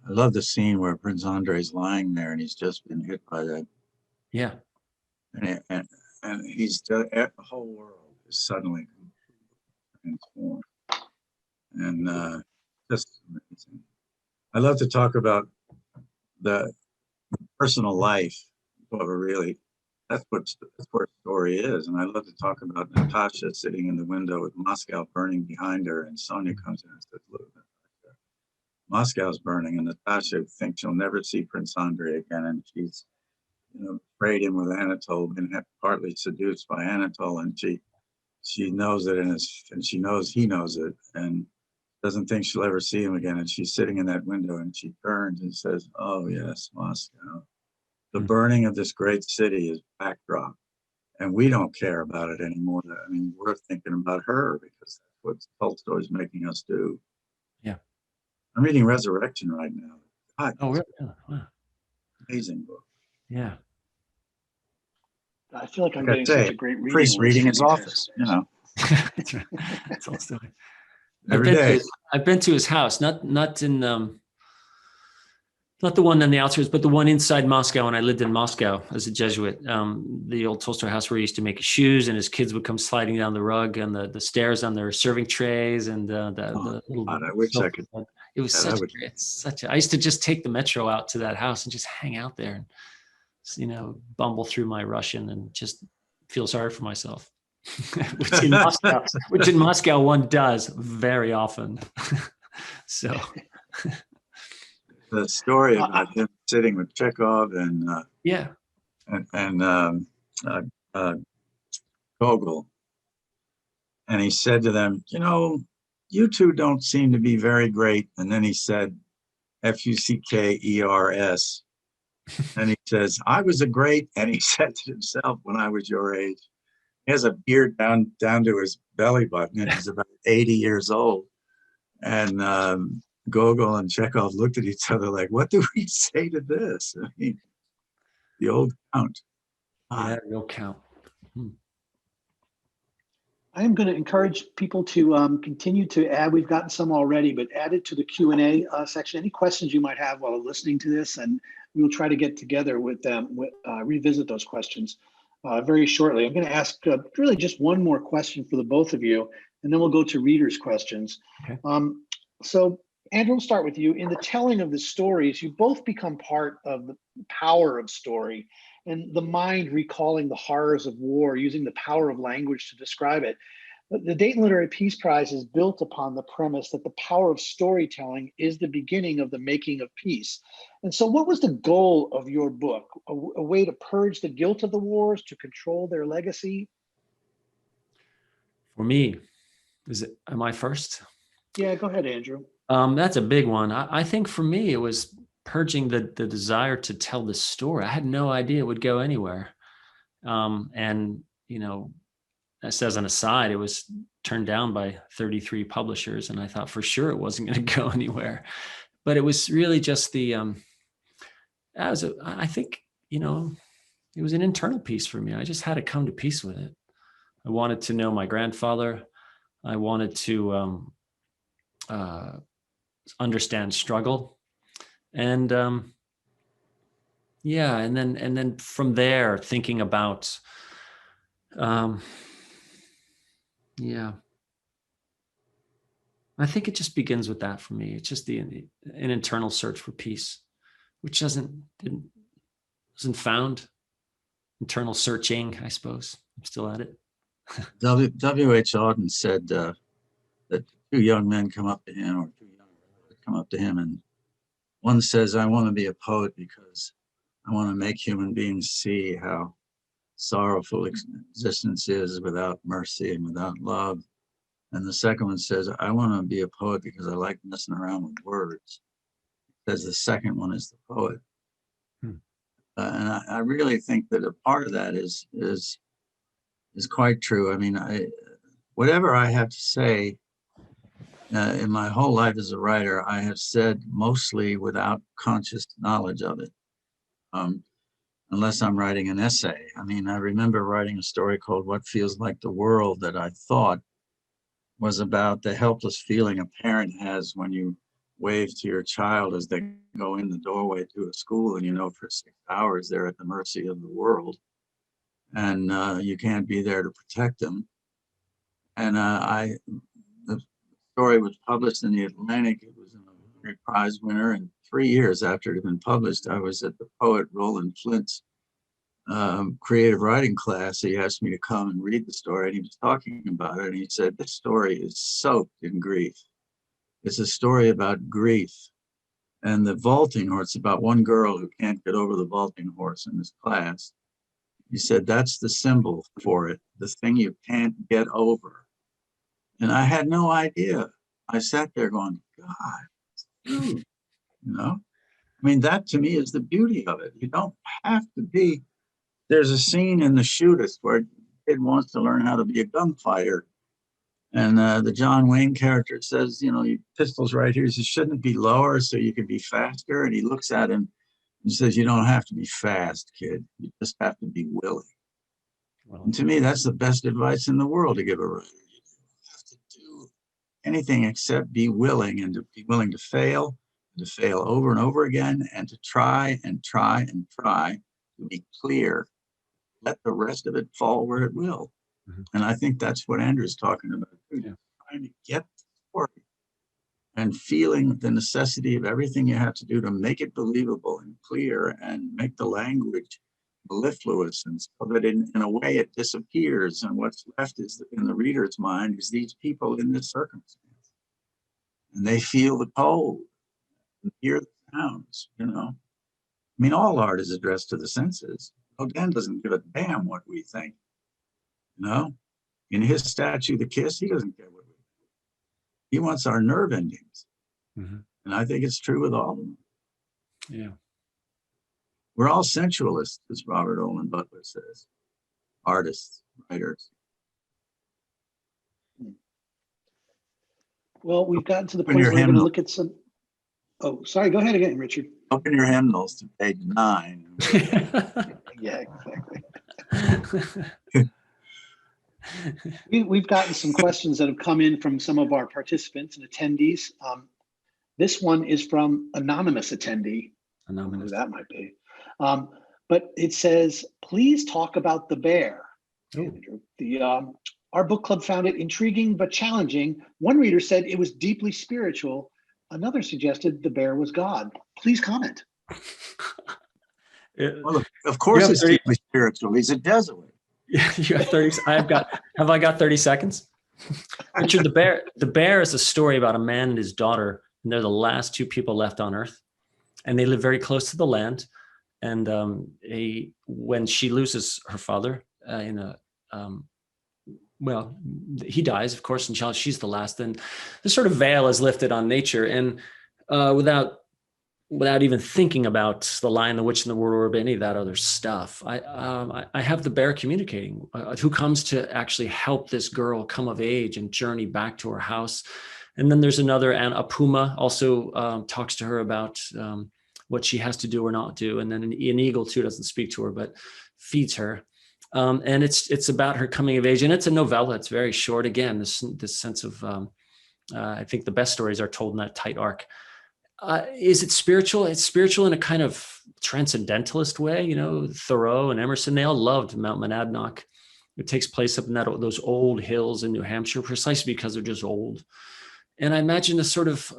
I love the scene where Prince Andre's lying there and he's just been hit by that. Yeah. And he's the whole world is suddenly transformed. And just amazing. I love to talk about the personal life, but really, that's where a story is. And I love to talk about Natasha sitting in the window with Moscow burning behind her, and Sonia comes in and says, "Look, Moscow's burning," and Natasha thinks she'll never see Prince Andre again, and she's, sprayed him with Anatole, been partly seduced by Anatole, and she knows it, and she knows he knows it, and doesn't think she'll ever see him again. And she's sitting in that window, and she turns and says, "Oh yes, Moscow. The burning of this great city is backdrop, and we don't care about it anymore. I mean, we're thinking about her because that's what Tolstoy's making us do." Yeah. I'm reading Resurrection right now. God, oh, really? Wow. Amazing book. Yeah. I feel like I'm getting such a great reading. Priest reading his office, That's right. Tolstoy. Every day. I've been to his house, not in not the one on the outskirts, but the one inside Moscow. And I lived in Moscow as a Jesuit. The old Tolstoy house where he used to make his shoes, and his kids would come sliding down the rug and the stairs on their serving trays, and the little. God, I wish I could. It was such a. I used to just take the metro out to that house and just hang out there, and bumble through my Russian and just feel sorry for myself. which in Moscow one does very often. So. The story about him sitting with Chekhov and Gogol, and he said to them, "You two don't seem to be very great." And then he said, Fuckers. And he says, "I was a great," and he said to himself, "when I was your age." He has a beard down to his belly button, and he's about 80 years old. And Gogol and Chekhov looked at each other like, "What do we say to this?" I mean, the old count. Yeah, real count. I am going to encourage people to continue to add. We've gotten some already, but add it to the Q&A section. Any questions you might have while listening to this, and we will try to get together with them, revisit those questions very shortly. I'm going to ask really just one more question for the both of you, and then we'll go to readers' questions. Okay. So Andrew, we'll start with you. In the telling of the stories, you both become part of the power of story and the mind recalling the horrors of war, using the power of language to describe it. The Dayton Literary Peace Prize is built upon the premise that the power of storytelling is the beginning of the making of peace. And so what was the goal of your book? A way to purge the guilt of the wars, to control their legacy? For me, am I first? Yeah, go ahead, Andrew. That's a big one. I think for me, it was purging the desire to tell this story. I had no idea it would go anywhere. And, as an aside, it was turned down by 33 publishers. And I thought for sure it wasn't going to go anywhere. But it was really just I think, it was an internal piece for me. I just had to come to peace with it. I wanted to know my grandfather. I wanted to understand struggle. And yeah, and then from there, thinking about yeah, I think it just begins with that for me. It's just an internal search for peace, which wasn't found. Internal searching, I suppose. I'm still at it. W.H. Auden said that two young men come up to him, or two young brothers come up to him, and one says, "I want to be a poet because I want to make human beings see how sorrowful existence is without mercy and without love." And the second one says, "I want to be a poet because I like messing around with words." Says the second one is the poet. And I really think that a part of that is quite true. I mean, whatever I have to say in my whole life as a writer, I have said mostly without conscious knowledge of it, unless I'm writing an essay. I mean, I remember writing a story called What Feels Like the World that I thought was about the helpless feeling a parent has when you wave to your child as they go in the doorway to a school, and you know for 6 hours they're at the mercy of the world, and you can't be there to protect them. And the story was published in the Atlantic. It was an Ulysses Prize winner, and 3 years after it had been published, I was at the poet Roland Flint's creative writing class. He asked me to come and read the story, and he was talking about it, and he said, "This story is soaked in grief. It's a story about grief and the vaulting horse, about one girl who can't get over the vaulting horse in this class." He said, "That's the symbol for it, the thing you can't get over." And I had no idea. I sat there going, God, dude, you know? I mean, that to me is the beauty of it. You don't have to be. There's a scene in The Shootist where a kid wants to learn how to be a gunfighter. And the John Wayne character says, "You know, your pistol's right here." He says, "Shouldn't it be lower so you can be faster?" And he looks at him and says, "You don't have to be fast, kid. You just have to be willing." Well, and to me, that's the best advice in the world to give a writer. You don't have to do anything except be willing, and to be willing to fail over and over again, and to try and try and try to be clear. Let the rest of it fall where it will. Mm-hmm. And I think that's what Andrew's talking about, too. Yeah. Trying to get the story and feeling the necessity of everything you have to do to make it believable and clear and make the language mellifluous, and so that in a way it disappears, and what's left is in the reader's mind is these people in this circumstance, and they feel the cold and hear the sounds, you know. I mean, all art is addressed to the senses. Rodin doesn't give a damn what we think. No, in his statue, The Kiss, he doesn't care what we think. He wants our nerve endings. Mm-hmm. And I think it's true with all of them. Yeah. We're all sensualists, as Robert Olin Butler says. Artists, writers. Well, we've gotten to the point where we're going to look at some. Oh, sorry. Go ahead again, Richard. Open your hymnals to page 9. Yeah, exactly. We've gotten some questions that have come in from some of our participants and attendees. This one is from anonymous attendee. Anonymous. Who that might be. But it says, "Please talk about the bear." Andrew. Our book club found it intriguing but challenging. One reader said it was deeply spiritual. Another suggested the bear was God. Please comment. Well, of course it's deeply spiritual. He's a Jesuit. Yeah, you have 30. Have I got 30 seconds? Richard, the bear is a story about a man and his daughter, and they're the last two people left on Earth, and they live very close to the land. And when she loses her father he dies, of course, and she's the last. And this sort of veil is lifted on nature, and without even thinking about The Lion, the Witch, and the Wardrobe, any of that other stuff, I have the bear communicating, who comes to actually help this girl come of age and journey back to her house. And then there's another, and a puma also talks to her about what she has to do or not do. And then an eagle too doesn't speak to her, but feeds her. And it's about her coming of age, and it's a novella. It's very short. Again, this sense of I think the best stories are told in that tight arc. Is it spiritual? It's spiritual in a kind of transcendentalist way. You know, Thoreau and Emerson, they all loved Mount Monadnock. It takes place up in those old hills in New Hampshire, precisely because they're just old. And I imagine a sort of,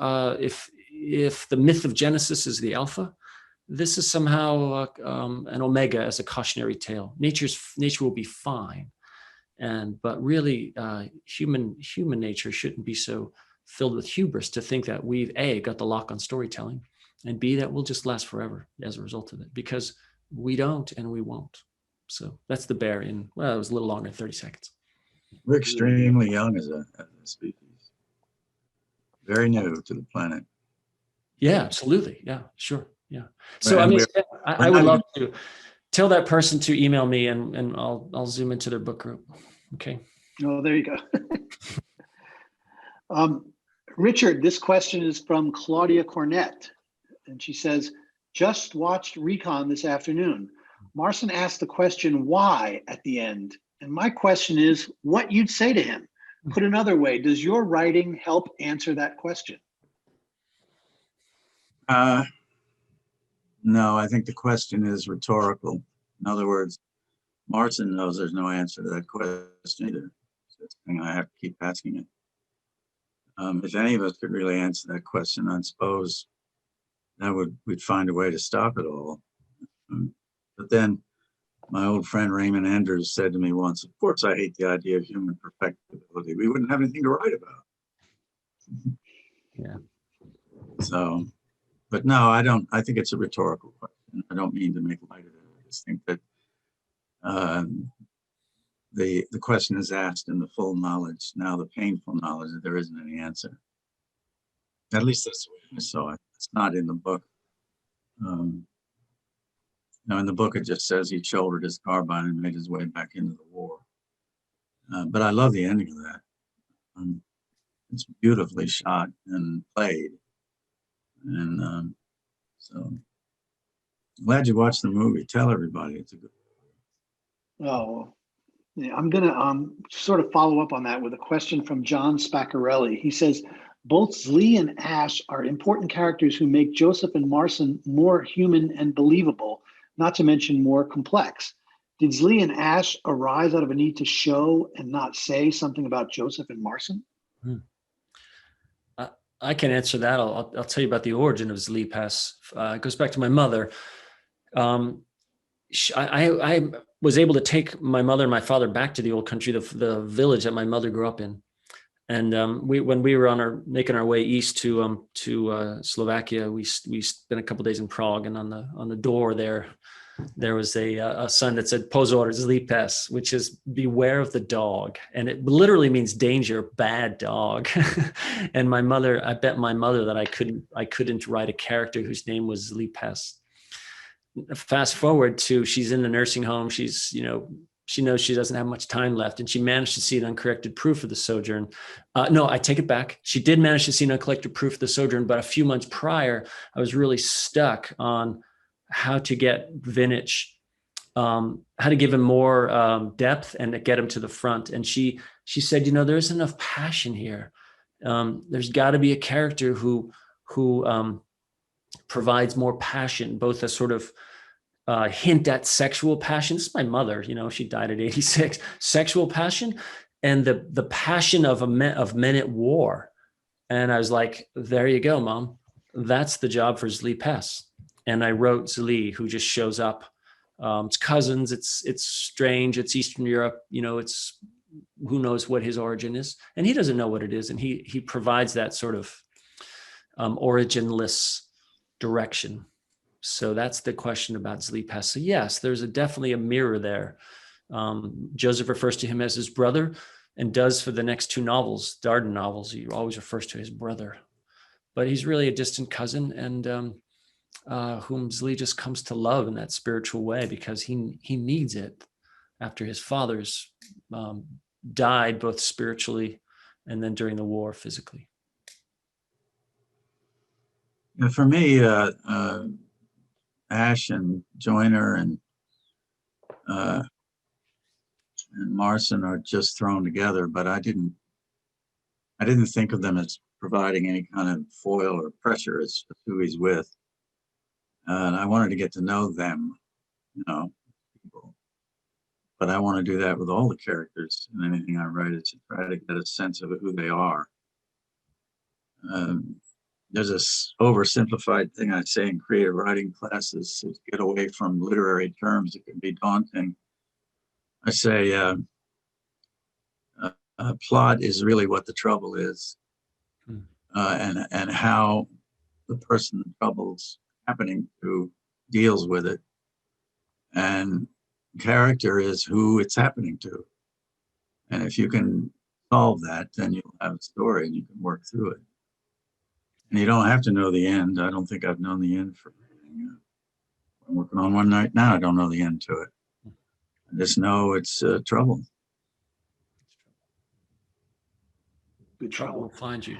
if the myth of Genesis is the alpha, this is somehow an omega as a cautionary tale. Nature will be fine, but really, human nature shouldn't be so filled with hubris to think that we've A, got the lock on storytelling, and B, that we'll just last forever as a result of it, because we don't and we won't. So that's the bear in, well, it was a little longer than 30 seconds. We're extremely young as a species. Very new to the planet. Yeah, absolutely. Yeah, sure. Yeah. So, And I mean, I would love to tell that person to email me and I'll zoom into their book group. Okay. Oh, there you go. Richard, this question is from Claudia Cornett. And she says, just watched Recon this afternoon. Marson asked the question, why, at the end. And my question is, what you'd say to him. Put another way, does your writing help answer that question? No, I think the question is rhetorical. In other words, Marson knows there's no answer to that question either. So I have to keep asking it. If any of us could really answer that question, I suppose that we'd find a way to stop it all. But then my old friend Raymond Andrews said to me once, of course I hate the idea of human perfectibility. We wouldn't have anything to write about. Yeah. So, but no, I don't. I think it's a rhetorical question. I don't mean to make light of it. I just think that the question is asked in the full knowledge, now the painful knowledge that there isn't any answer. At least that's the way I saw it. It's not in the book. No, in the book it just says he shouldered his carbine and made his way back into the war. But I love the ending of that. It's beautifully shot and played. And so glad you watched the movie. Tell everybody it's a good movie. Oh, yeah, I'm going to sort of follow up on that with a question from John Spaccarelli. He says, both Zlee and Ash are important characters who make Joseph and Marson more human and believable, not to mention more complex. Did Zlee and Ash arise out of a need to show and not say something about Joseph and Marson? I can answer that. I'll tell you about the origin of Zlee Pass. It goes back to my mother. I was able to take my mother and my father back to the old country, the village that my mother grew up in. And when we were making our way east to Slovakia, we spent a couple of days in Prague, and on the door there was a sign that said "Pozor, Zlý pes," which is beware of the dog, and it literally means danger, bad dog. And I bet my mother that I couldn't write a character whose name was Zlý pes. Fast forward to she's in the nursing home. She knows she doesn't have much time left, and she managed to see an uncorrected proof of the Sojourn. No, I take it back. She did manage to see an uncorrected proof of the Sojourn, but a few months prior, I was really stuck on how to get Vinich, how to give him more depth and get him to the front. And she said, there's enough passion here. There's got to be a character who provides more passion, both a sort of hint at sexual passion. This is my mother, she died at 86. Sexual passion and the passion of men at war. And I was like, there you go, Mom. That's the job for Zlý pes. And I wrote Zlý, who just shows up. It's cousins. It's strange. It's Eastern Europe. It's who knows what his origin is, and he doesn't know what it is. And he provides that sort of originless direction. So that's the question about Zlý pes. So yes, there's definitely a mirror there. Joseph refers to him as his brother, and does for the next two novels, Darden novels. He always refers to his brother, but he's really a distant cousin, and whom Zlý just comes to love in that spiritual way because he needs it after his father's died both spiritually and then during the war physically. For me, Ash and Joyner and Marson are just thrown together, but I didn't I didn't think of them as providing any kind of foil or pressure as to who he's with. And I wanted to get to know them, you know, people. But I want to do that with all the characters in anything I write, is to try to get a sense of who they are. There's this oversimplified thing I say in creative writing classes to get away from literary terms that can be daunting. I say a plot is really what the trouble is, and how the person the trouble's happening to deals with it. And character is who it's happening to. And if you can solve that, then you'll have a story and you can work through it. And you don't have to know the end. I don't think I've known the end for everything. I'm working on one right now. I don't know the end to it. I just know it's trouble. Good Trouble will trouble. find you.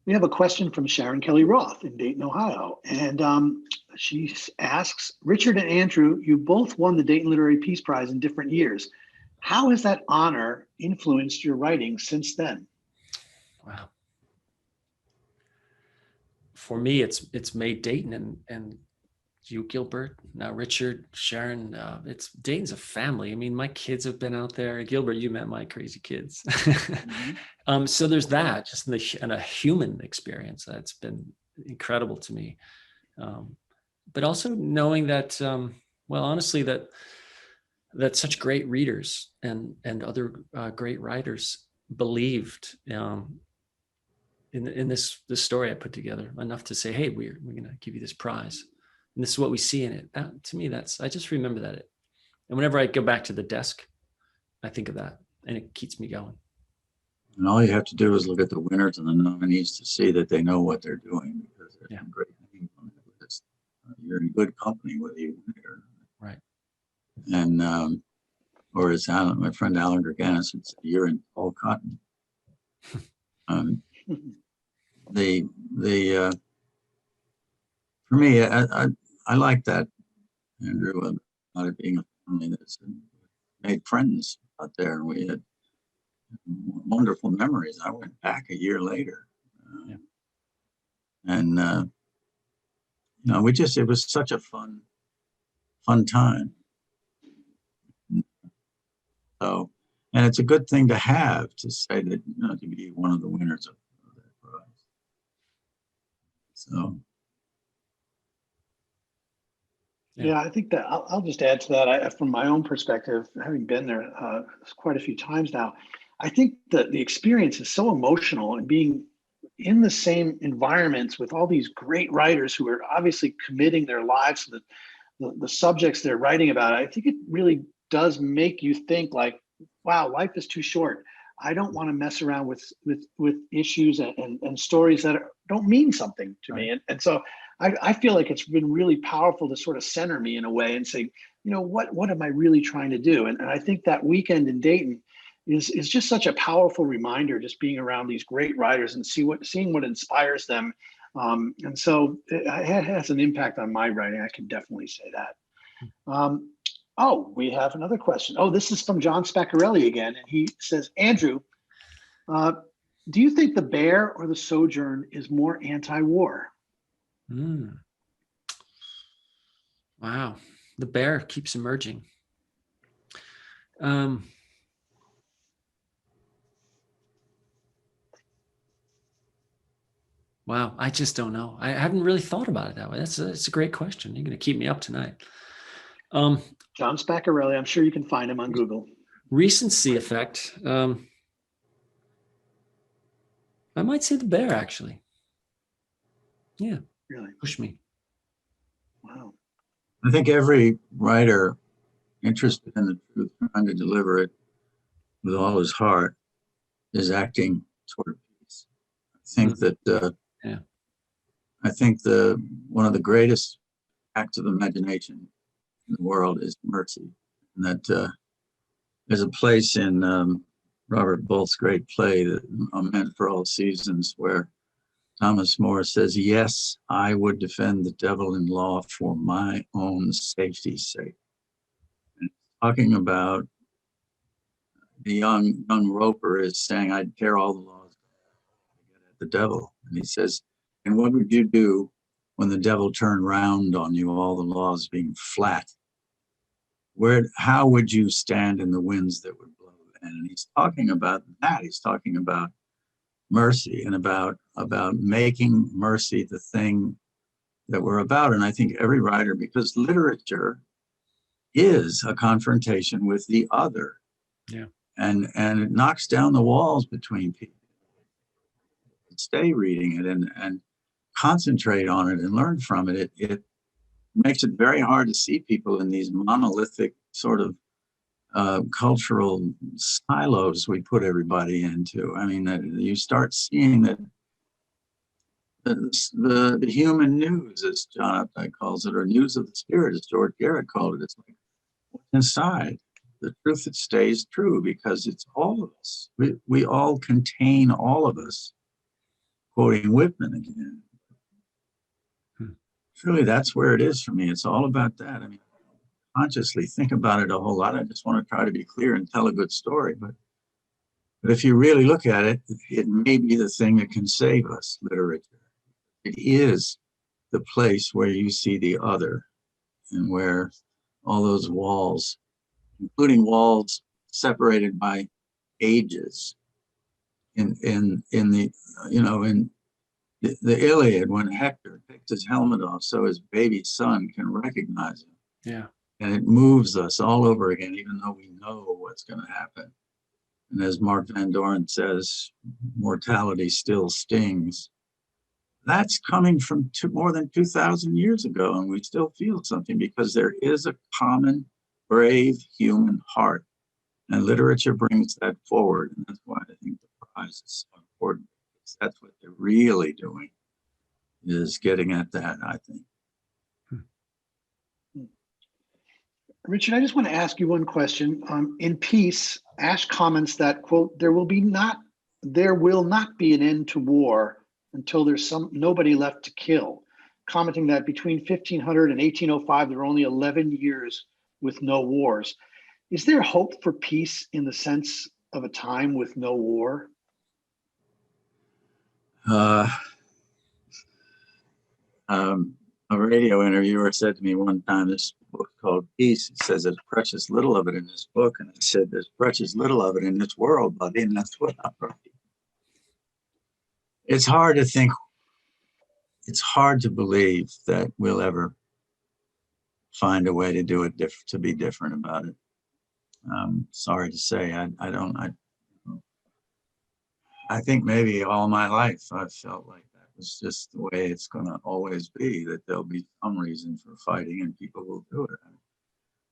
We have a question from Sharon Kelly Roth in Dayton, Ohio. And she asks, Richard and Andrew, you both won the Dayton Literary Peace Prize in different years. How has that honor influenced your writing since then? Wow. For me, it's made Dayton and you, Gilbert, now Richard, Sharon. It's Dayton's a family. I mean, my kids have been out there. Gilbert, you met my crazy kids. So there's that, just in a human experience that's been incredible to me. But also knowing that, well, honestly, that such great readers and other great writers believed in this story I put together enough to say, hey, we're going to give you this prize. And this is what we see in it. That, to me, I just remember that. And whenever I go back to the desk, I think of that and it keeps me going. And all you have to do is look at the winners and the nominees to see that they know what they're doing, because there's some great names on that list. You're in good company whether you win it or not. Right. And or as my friend Alan Gerganis would say, you're in all cotton. For me, I like that, Andrew, about it being a family that's made friends out there, and we had wonderful memories. I went back a year later, and you know, it was such a fun time. So, and it's a good thing to have, to say that, you know, to be one of the winners of that prize. So. Yeah, I think that I'll just add to that. From my own perspective, having been there quite a few times now, I think that the experience is so emotional, and being in the same environments with all these great writers who are obviously committing their lives to the subjects they're writing about. I think it really does make you think, like, wow, life is too short. I don't want to mess around with issues and stories that don't mean something to me. And so I feel like it's been really powerful to sort of center me in a way and say, you know, what am I really trying to do? And I think that weekend in Dayton is just such a powerful reminder, just being around these great writers and seeing what inspires them. And so it has an impact on my writing. I can definitely say that. Oh, we have another question. Oh, this is from John Spaccarelli again. And he says, Andrew, do you think The Bear or The Sojourn is more anti-war? Wow. The Bear keeps emerging. Wow. I just don't know. I haven't really thought about it that way. It's a great question. You're going to keep me up tonight. John Spaccarelli, I'm sure you can find him on Google. Recency effect. I might say The Bear, actually. Yeah. Really? Push me. Wow. I think every writer interested in the truth, trying to deliver it with all his heart, is acting toward peace. I think that I think one of the greatest acts of imagination in the world is mercy, and that there's a place in Robert Bolt's great play, that A Man for All Seasons, where Thomas More says, yes, I would defend the devil in law for my own safety's sake. And talking about the young roper is saying, I'd tear all the laws to get at the devil. And he says, and what would you do when the devil turned round on you, all the laws being flat? How would you stand in the winds that would blow then? And he's talking about that. He's talking about mercy and about making mercy the thing that we're about. And I think every writer, because literature is a confrontation with the other. Yeah. And it knocks down the walls between people. Stay reading it and concentrate on it and learn from it. It makes it very hard to see people in these monolithic sort of cultural silos we put everybody into. I mean, you start seeing that the human news, as John Updike calls it, or news of the spirit, as George Garrett called it. It's like what's inside, the truth that stays true, because it's all of us. We all contain all of us. Quoting Whitman again. Truly, that's where it is for me. It's all about that. I mean, consciously think about it a whole lot. I just want to try to be clear and tell a good story. But if you really look at it, it may be the thing that can save us, literature. It is the place where you see the other and where all those walls, including walls separated by ages, in the Iliad, when Hector takes his helmet off so his baby son can recognize him. Yeah. And it moves us all over again, even though we know what's going to happen. And as Mark Van Doren says, mortality still stings. That's coming from more than 2,000 years ago, and we still feel something because there is a common, brave human heart. And literature brings that forward. And that's why I think the prize is so important. Because that's what they're really doing, is getting at that, I think. Richard, I just want to ask you one question. In Peace, Ash comments that, quote, there will not be an end to war until there's nobody left to kill, commenting that between 1500 and 1805, there were only 11 years with no wars. Is there hope for peace in the sense of a time with no war? A radio interviewer said to me one time, this book called Peace, he says there's precious little of it in this book. And I said, there's precious little of it in this world, buddy, and that's what I'm writing. It's hard to think, it's hard to believe that we'll ever find a way to do it, to be different about it. Sorry to say, I think maybe all my life I've felt like that was just the way it's going to always be, that there'll be some reason for fighting and people will do it.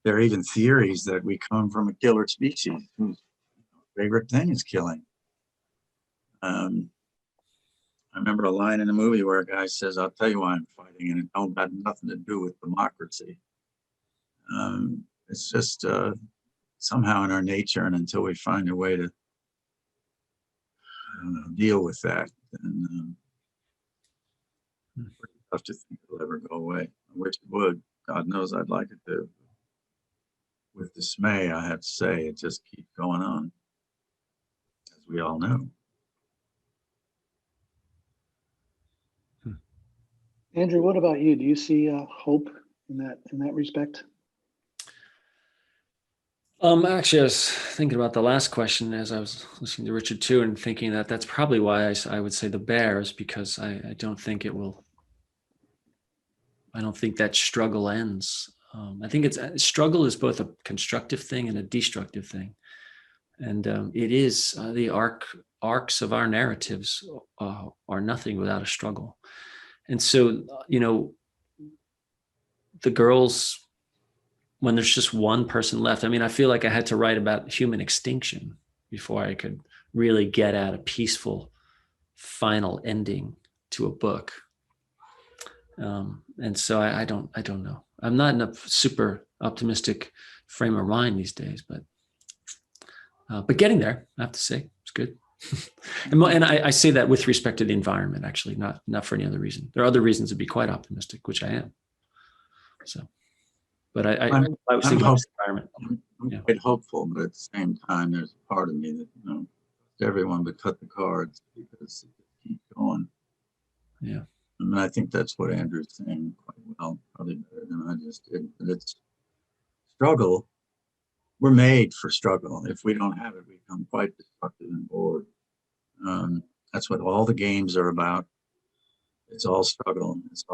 There are even theories that we come from a killer species whose favorite thing is killing. I remember a line in a movie where a guy says, I'll tell you why I'm fighting, and it don't got nothing to do with democracy. It's just somehow in our nature, and until we find a way to deal with that, and pretty tough to think it'll ever go away. I wish it would. God knows I'd like it to. With dismay, I have to say, it just keeps going on, as we all know. Andrew, what about you? Do you see hope in that respect? Actually, I was thinking about the last question as I was listening to Richard too, and thinking that that's probably why I would say the Bears, because I don't think it will. I don't think that struggle ends. I think struggle is both a constructive thing and a destructive thing, and it is the arcs of our narratives are nothing without a struggle, and so the girls. When there's just one person left. I mean, I feel like I had to write about human extinction before I could really get at a peaceful final ending to a book. And so I don't know. I'm not in a super optimistic frame of mind these days, but getting there, I have to say, it's good. And I say that with respect to the environment, actually, not for any other reason. There are other reasons to be quite optimistic, which I am. So. But I was I'm thinking about this environment. I'm Yeah. quite hopeful, but at the same time, there's a part of me that, everyone would cut the cards because it just keeps going. Yeah. And I think that's what Andrew's saying quite well, probably better than I just did. But it's struggle. We're made for struggle. If we don't have it, we become quite destructive and bored. That's what all the games are about. It's all struggle. It's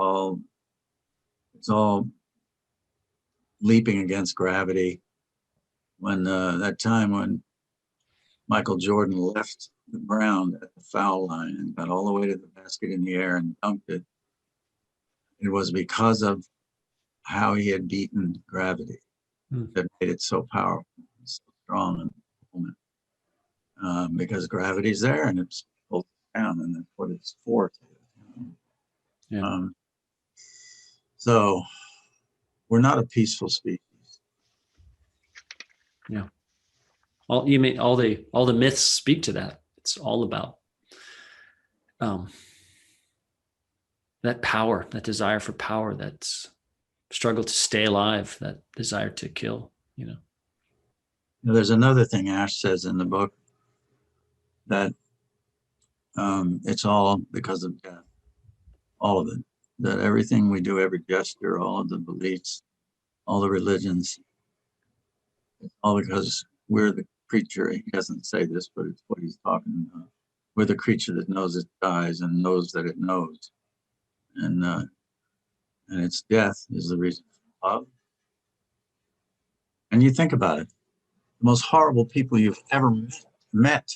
all leaping against gravity. When that time when Michael Jordan left the ground at the foul line and got all the way to the basket in the air and dunked it, it was because of how he had beaten gravity that made it so powerful, so strong in the moment. Because gravity's there and it's pulls down, and that's what it's for. Yeah. So we're not a peaceful species. Yeah. All the myths speak to that. It's all about that power, that desire for power, that struggle to stay alive, that desire to kill, There's another thing Ash says in the book, that it's all because of death, all of it, that everything we do, every gesture, all of the beliefs, all the religions, it's all because we're the creature. He doesn't say this, but it's what he's talking about. We're the creature that knows it dies and knows that it knows. And its death is the reason for love. And you think about it, the most horrible people you've ever met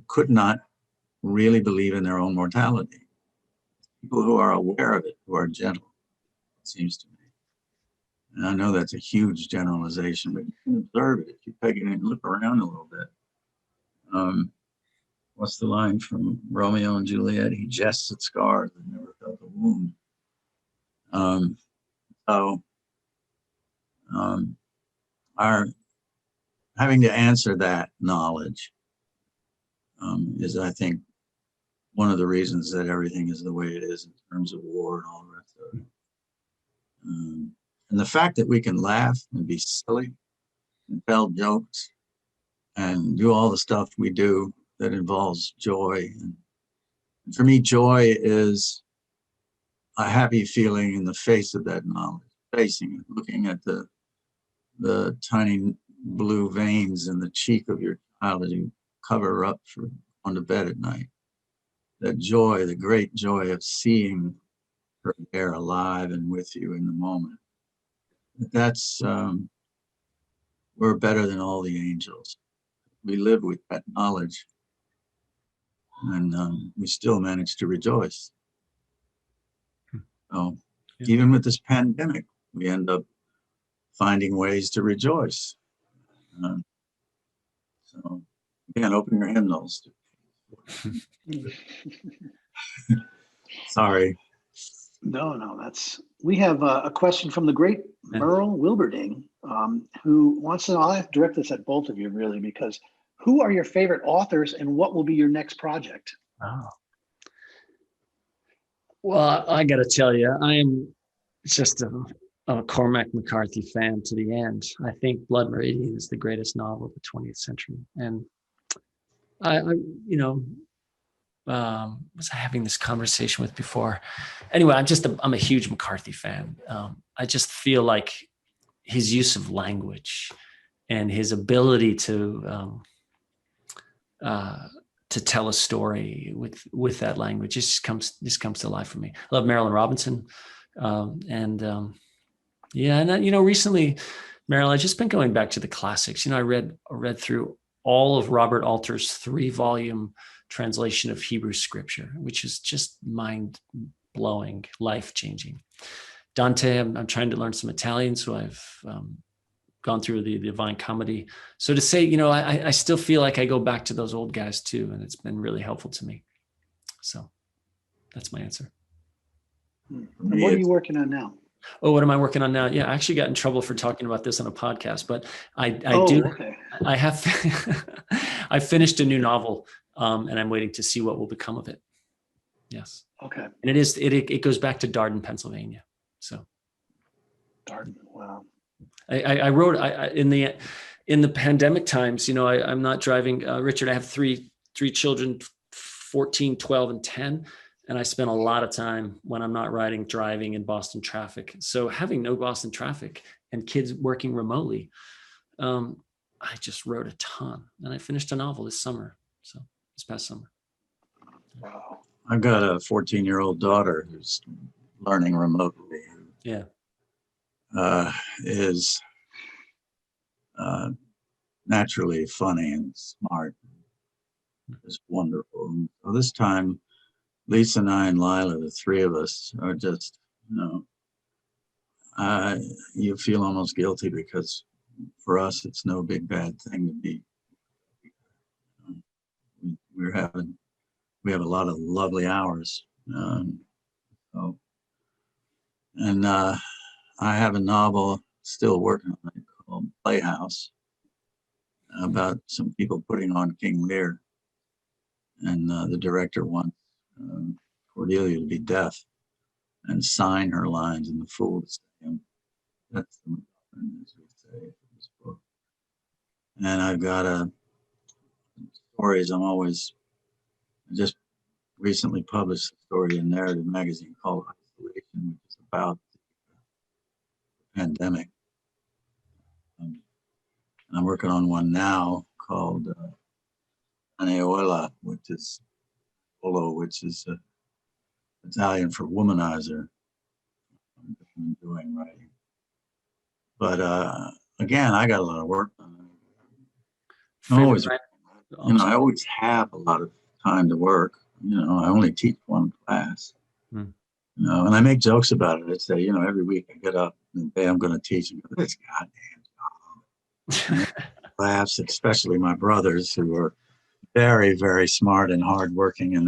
could not really believe in their own mortality. People who are aware of it, who are gentle, it seems to me. And I know that's a huge generalization, but you can observe it if you take it and look around a little bit. What's the line from Romeo and Juliet? He jests at scars but never felt a wound. Our having to answer that knowledge is, I think, one of the reasons that everything is the way it is in terms of war and all the rest of it. And the fact that we can laugh and be silly and tell jokes and do all the stuff we do that involves joy. And for me, joy is a happy feeling in the face of that knowledge, facing it, looking at the tiny blue veins in the cheek of your child as you cover her up for on to bed at night. That joy, the great joy of seeing her there alive and with you in the moment. That's, we're better than all the angels. We live with that knowledge, and we still manage to rejoice. So even with this pandemic, we end up finding ways to rejoice. So again, open your hymnals. Sorry. No, we have a question from the great Merle Wilberding, who wants to know, I'll direct this at both of you really, because who are your favorite authors and what will be your next project? Oh. Well, I got to tell you, I am just a Cormac McCarthy fan to the end. I think Blood Meridian is the greatest novel of the 20th century. And was I having this conversation with before? Anyway, I'm a huge McCarthy fan. I just feel like his use of language and his ability to tell a story with that language just comes to life for me. I love Marilyn Robinson, recently, Marilyn, I've just been going back to the classics. I read through all of Robert Alter's 3-volume translation of Hebrew scripture, which is just mind-blowing, life-changing. Dante, I'm trying to learn some Italian, so I've gone through the Divine Comedy. So to say, I still feel like I go back to those old guys too, and it's been really helpful to me. So that's my answer. And what are you working on now? Oh, what am I working on now? Yeah, I actually got in trouble for talking about this on a podcast, but I finished a new novel, and I'm waiting to see what will become of it. Yes. Okay. And it goes back to Dardenne, Pennsylvania. So start. Wow. I wrote in the pandemic times, I'm not driving. Richard, I have three children, 14, 12, and 10. And I spent a lot of time when I'm not riding, driving in Boston traffic. So having no Boston traffic and kids working remotely, I just wrote a ton, and I finished a novel this past summer. Wow. I've got a 14-year-old daughter who's learning remotely. Yeah. Is naturally funny and smart. It's wonderful. So this time, Lisa and I and Lila, the three of us, are just, you feel almost guilty because for us, it's no big bad thing to be. We have a lot of lovely hours. I have a novel still working on it called Playhouse about some people putting on King Lear. And the director wants Cordelia to be deaf and sign her lines and the fool to say them. That's the MacGuffin, as we say in this book. And I've got stories. I just recently published a story in Narrative magazine called Isolation, which is about the pandemic. And I'm working on one now called Aneola, which is Italian for womanizer. I'm enjoying writing. But again, I got a lot of work done. I always have a lot of time to work. I only teach one class. And I make jokes about it. I say, every week I get up and say I'm going to teach, and go, this goddamn job. Laughs, especially my brothers, who are very, very smart and hardworking, and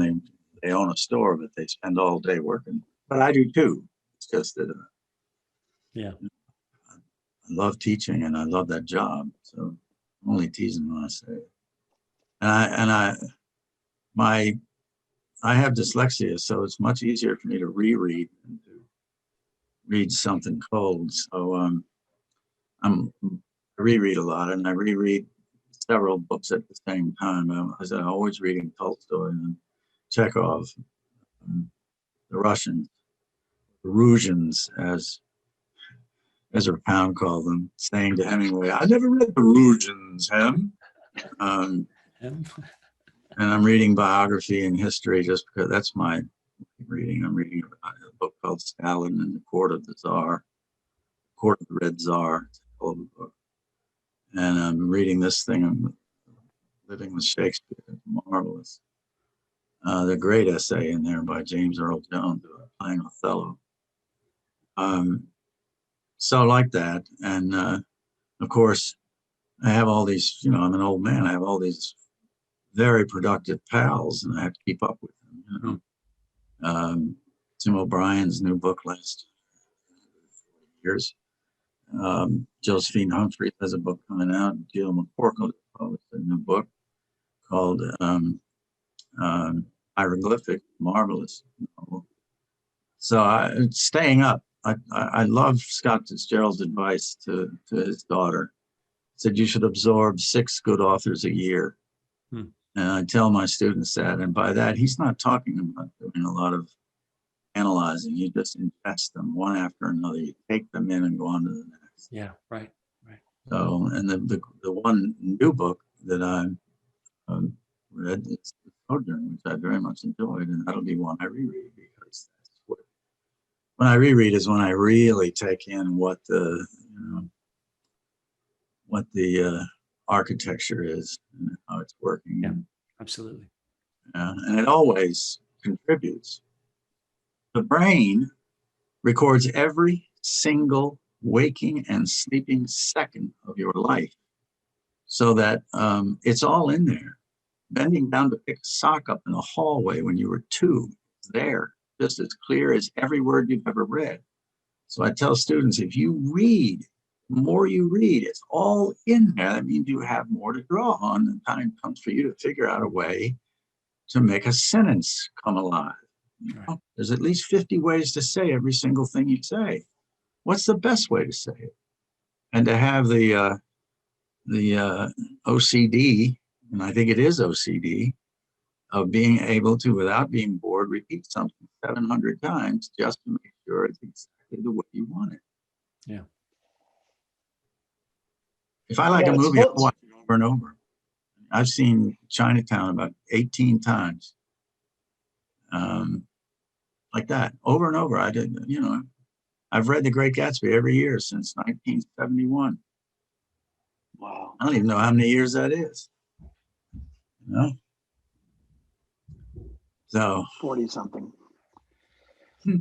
they own a store, but they spend all day working. But I do too. It's just that I love teaching and I love that job. So I'm only teasing when I say it. I have dyslexia, so it's much easier for me to reread than to read something cold. So I reread a lot, and I reread several books at the same time. I'm always reading Tolstoy and Chekhov, the Russians, the Rusians, as Ezra Pound called them, saying to Hemingway, "I never read the Rusians, Hem." And I'm reading biography and history just because that's my reading. I'm reading a book called Stalin and the Court of the Tsar, Court of the Red Tsar. It's a hell of a book. And I'm reading this thing, I'm Living with Shakespeare. It's marvelous. The great essay in there by James Earl Jones about playing Othello. So like that. And of course, I have all these, I'm an old man. I have all these very productive pals, and I have to keep up with them. Tim O'Brien's new book last years. Josephine Humphreys has a book coming out. Jill McCorkle published a new book called Hieroglyphic, marvelous novel. So staying up. I love Scott Fitzgerald's advice to his daughter. He said you should absorb 6 good authors a year. And I tell my students that, and by that, he's not talking about doing a lot of analyzing. You just ingest them one after another. You take them in and go on to the next. Yeah, right. So, and the one new book that I read is Sojourn, which I very much enjoyed, and that'll be one I reread, because that's when I reread is when I really take in what the architecture is and how it's working. Yeah, absolutely. And it always contributes. The brain records every single waking and sleeping second of your life, so that it's all in there. Bending down to pick a sock up in the hallway when you were 2, it's there, just as clear as every word you've ever read. So I tell students, if you read, the more you read, it's all in there. That means you have more to draw on, and time comes for you to figure out a way to make a sentence come alive. Right. There's at least 50 ways to say every single thing you say. what's the best way to say it? And to have the OCD, and I think it is OCD, of being able to, without being bored, repeat something 700 times just to make sure it's exactly the way you want it. Yeah. If I like Yeah, a it's movie, I'll both. watch it over and over. I've seen Chinatown about 18 times. Like that, over and over. I did, you know, I've read The Great Gatsby every year since 1971. Wow. I don't even know how many years that is. You know? So 40 something. Hmm.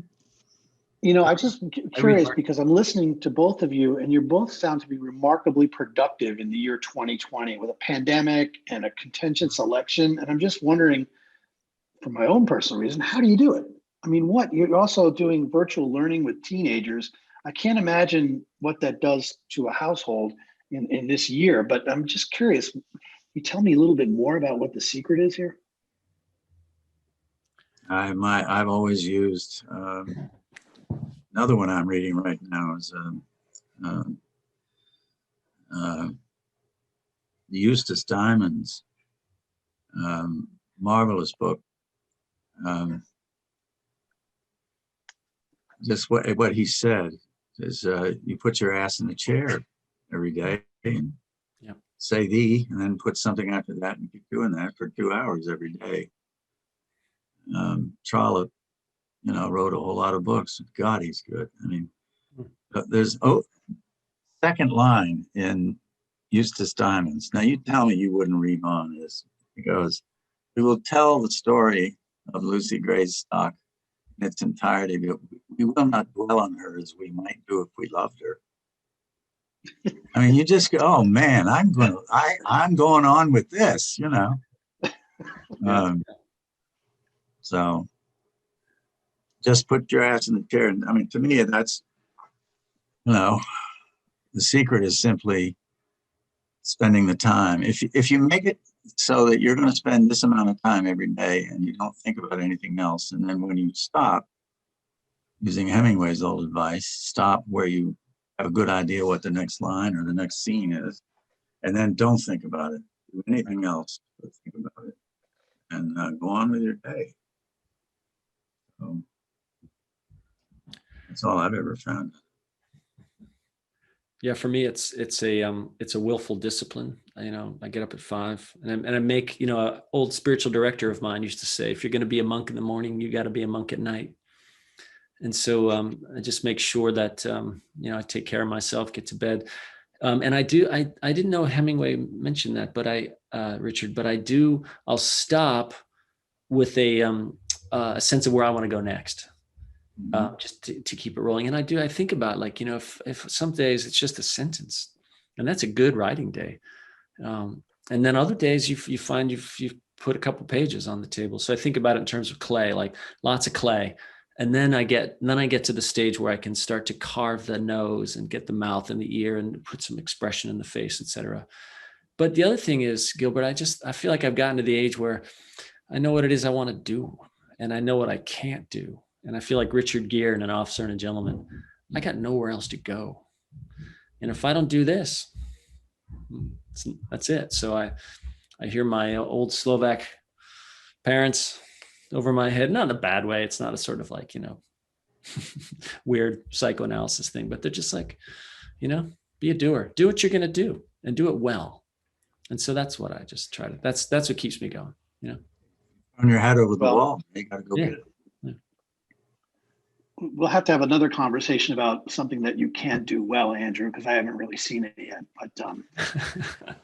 You know, I'm just curious read- because I'm listening to both of you, and you both sound to be remarkably productive in the year 2020 with a pandemic and a contentious election. And I'm just wondering, for my own personal reason, how do you do it? I mean, what? You're also doing virtual learning with teenagers. I can't imagine what that does to a household in this year, but I'm just curious. Can you tell me a little bit more about what the secret is here? I've always used another one I'm reading right now is Eustace Diamond's marvelous book. Just what he said is you put your ass in the chair every day and Yeah. say thee, and then put something after that and keep doing that for 2 hours every day. Trollope, you know, wrote a whole lot of books. God, he's good. I mean, there's second line in Eustace Diamonds. Now you tell me you wouldn't read on this. He goes, we will tell the story of Lucy Greystock in its entirety, but we will not dwell on her as we might do if we loved her. I mean, you just go, oh man, I'm going on with this, you know. So just put your ass in the chair. And I mean, to me, that's, you know, the secret is simply spending the time. If you make it so that you're going to spend this amount of time every day and you don't think about anything else, and then when you stop, using Hemingway's old advice, stop where you have a good idea what the next line or the next scene is, and then don't think about it. Do anything else but think about it, and go on with your day. So that's all I've ever found. Yeah, for me, it's a willful discipline. You know, I get up at 5, and I make, you know, an old spiritual director of mine used to say, if you're going to be a monk in the morning, you got to be a monk at night. And so I just make sure that you know, I take care of myself, get to bed, and I didn't know Hemingway mentioned that, but Richard, but I'll stop with a sense of where I want to go next. Just to keep it rolling. And I think about, like, you know, if some days it's just a sentence, and that's a good writing day. And then other days you find you've put a couple pages on the table. So I think about it in terms of clay, like lots of clay. And then I get to the stage where I can start to carve the nose and get the mouth and the ear and put some expression in the face, etc. But the other thing is, Gilbert, I feel like I've gotten to the age where I know what it is I want to do, and I know what I can't do. And I feel like Richard Gere in An Officer and a Gentleman. I got nowhere else to go. And if I don't do this, that's it. So I hear my old Slovak parents over my head, not in a bad way. It's not a sort of like, you know, weird psychoanalysis thing, but they're just like, you know, be a doer, do what you're going to do and do it well. And so that's what I just try to, that's what keeps me going, you know. On your head over the Well, wall, you got to go get it. We'll have to have another conversation about something that you can't do well, Andrew, because I haven't really seen it yet. But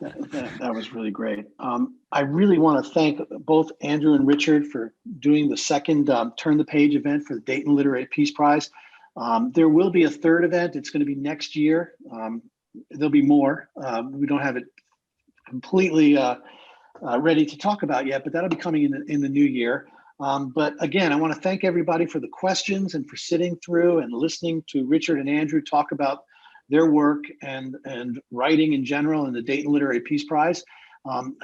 that was really great. I really want to thank both Andrew and Richard for doing the second Turn the Page event for the Dayton Literary Peace Prize. There will be a third event. It's going to be next year. There'll be more. We don't have it completely ready to talk about yet, but that'll be coming in the new year. But again, I want to thank everybody for the questions and for sitting through and listening to Richard and Andrew talk about their work and writing in general and the Dayton Literary Peace Prize.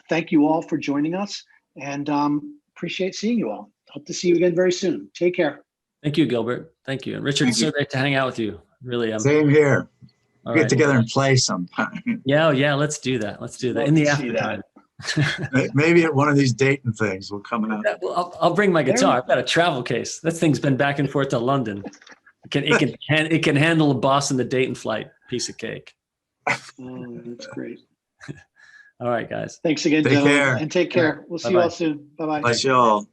Thank you all for joining us, and appreciate seeing you all. Hope to see you again very soon. Take care. Thank you, Gilbert. Thank you. And Richard, it's so great to hang out with you. Really. Same here. All Get right. together and play sometime. Yeah, yeah. Let's do that. Let's do that Love in the to see after time. Maybe at one of these Dayton things will come out. Yeah, well, I'll bring my guitar. I've got a travel case. That thing's been back and forth to London. It can handle a Boston to Dayton flight. Piece of cake. Oh, that's great. All right, guys. Thanks again, Take gentlemen. care. And take care. We'll see you Bye-bye. all soon. Bye-bye. Bless you all.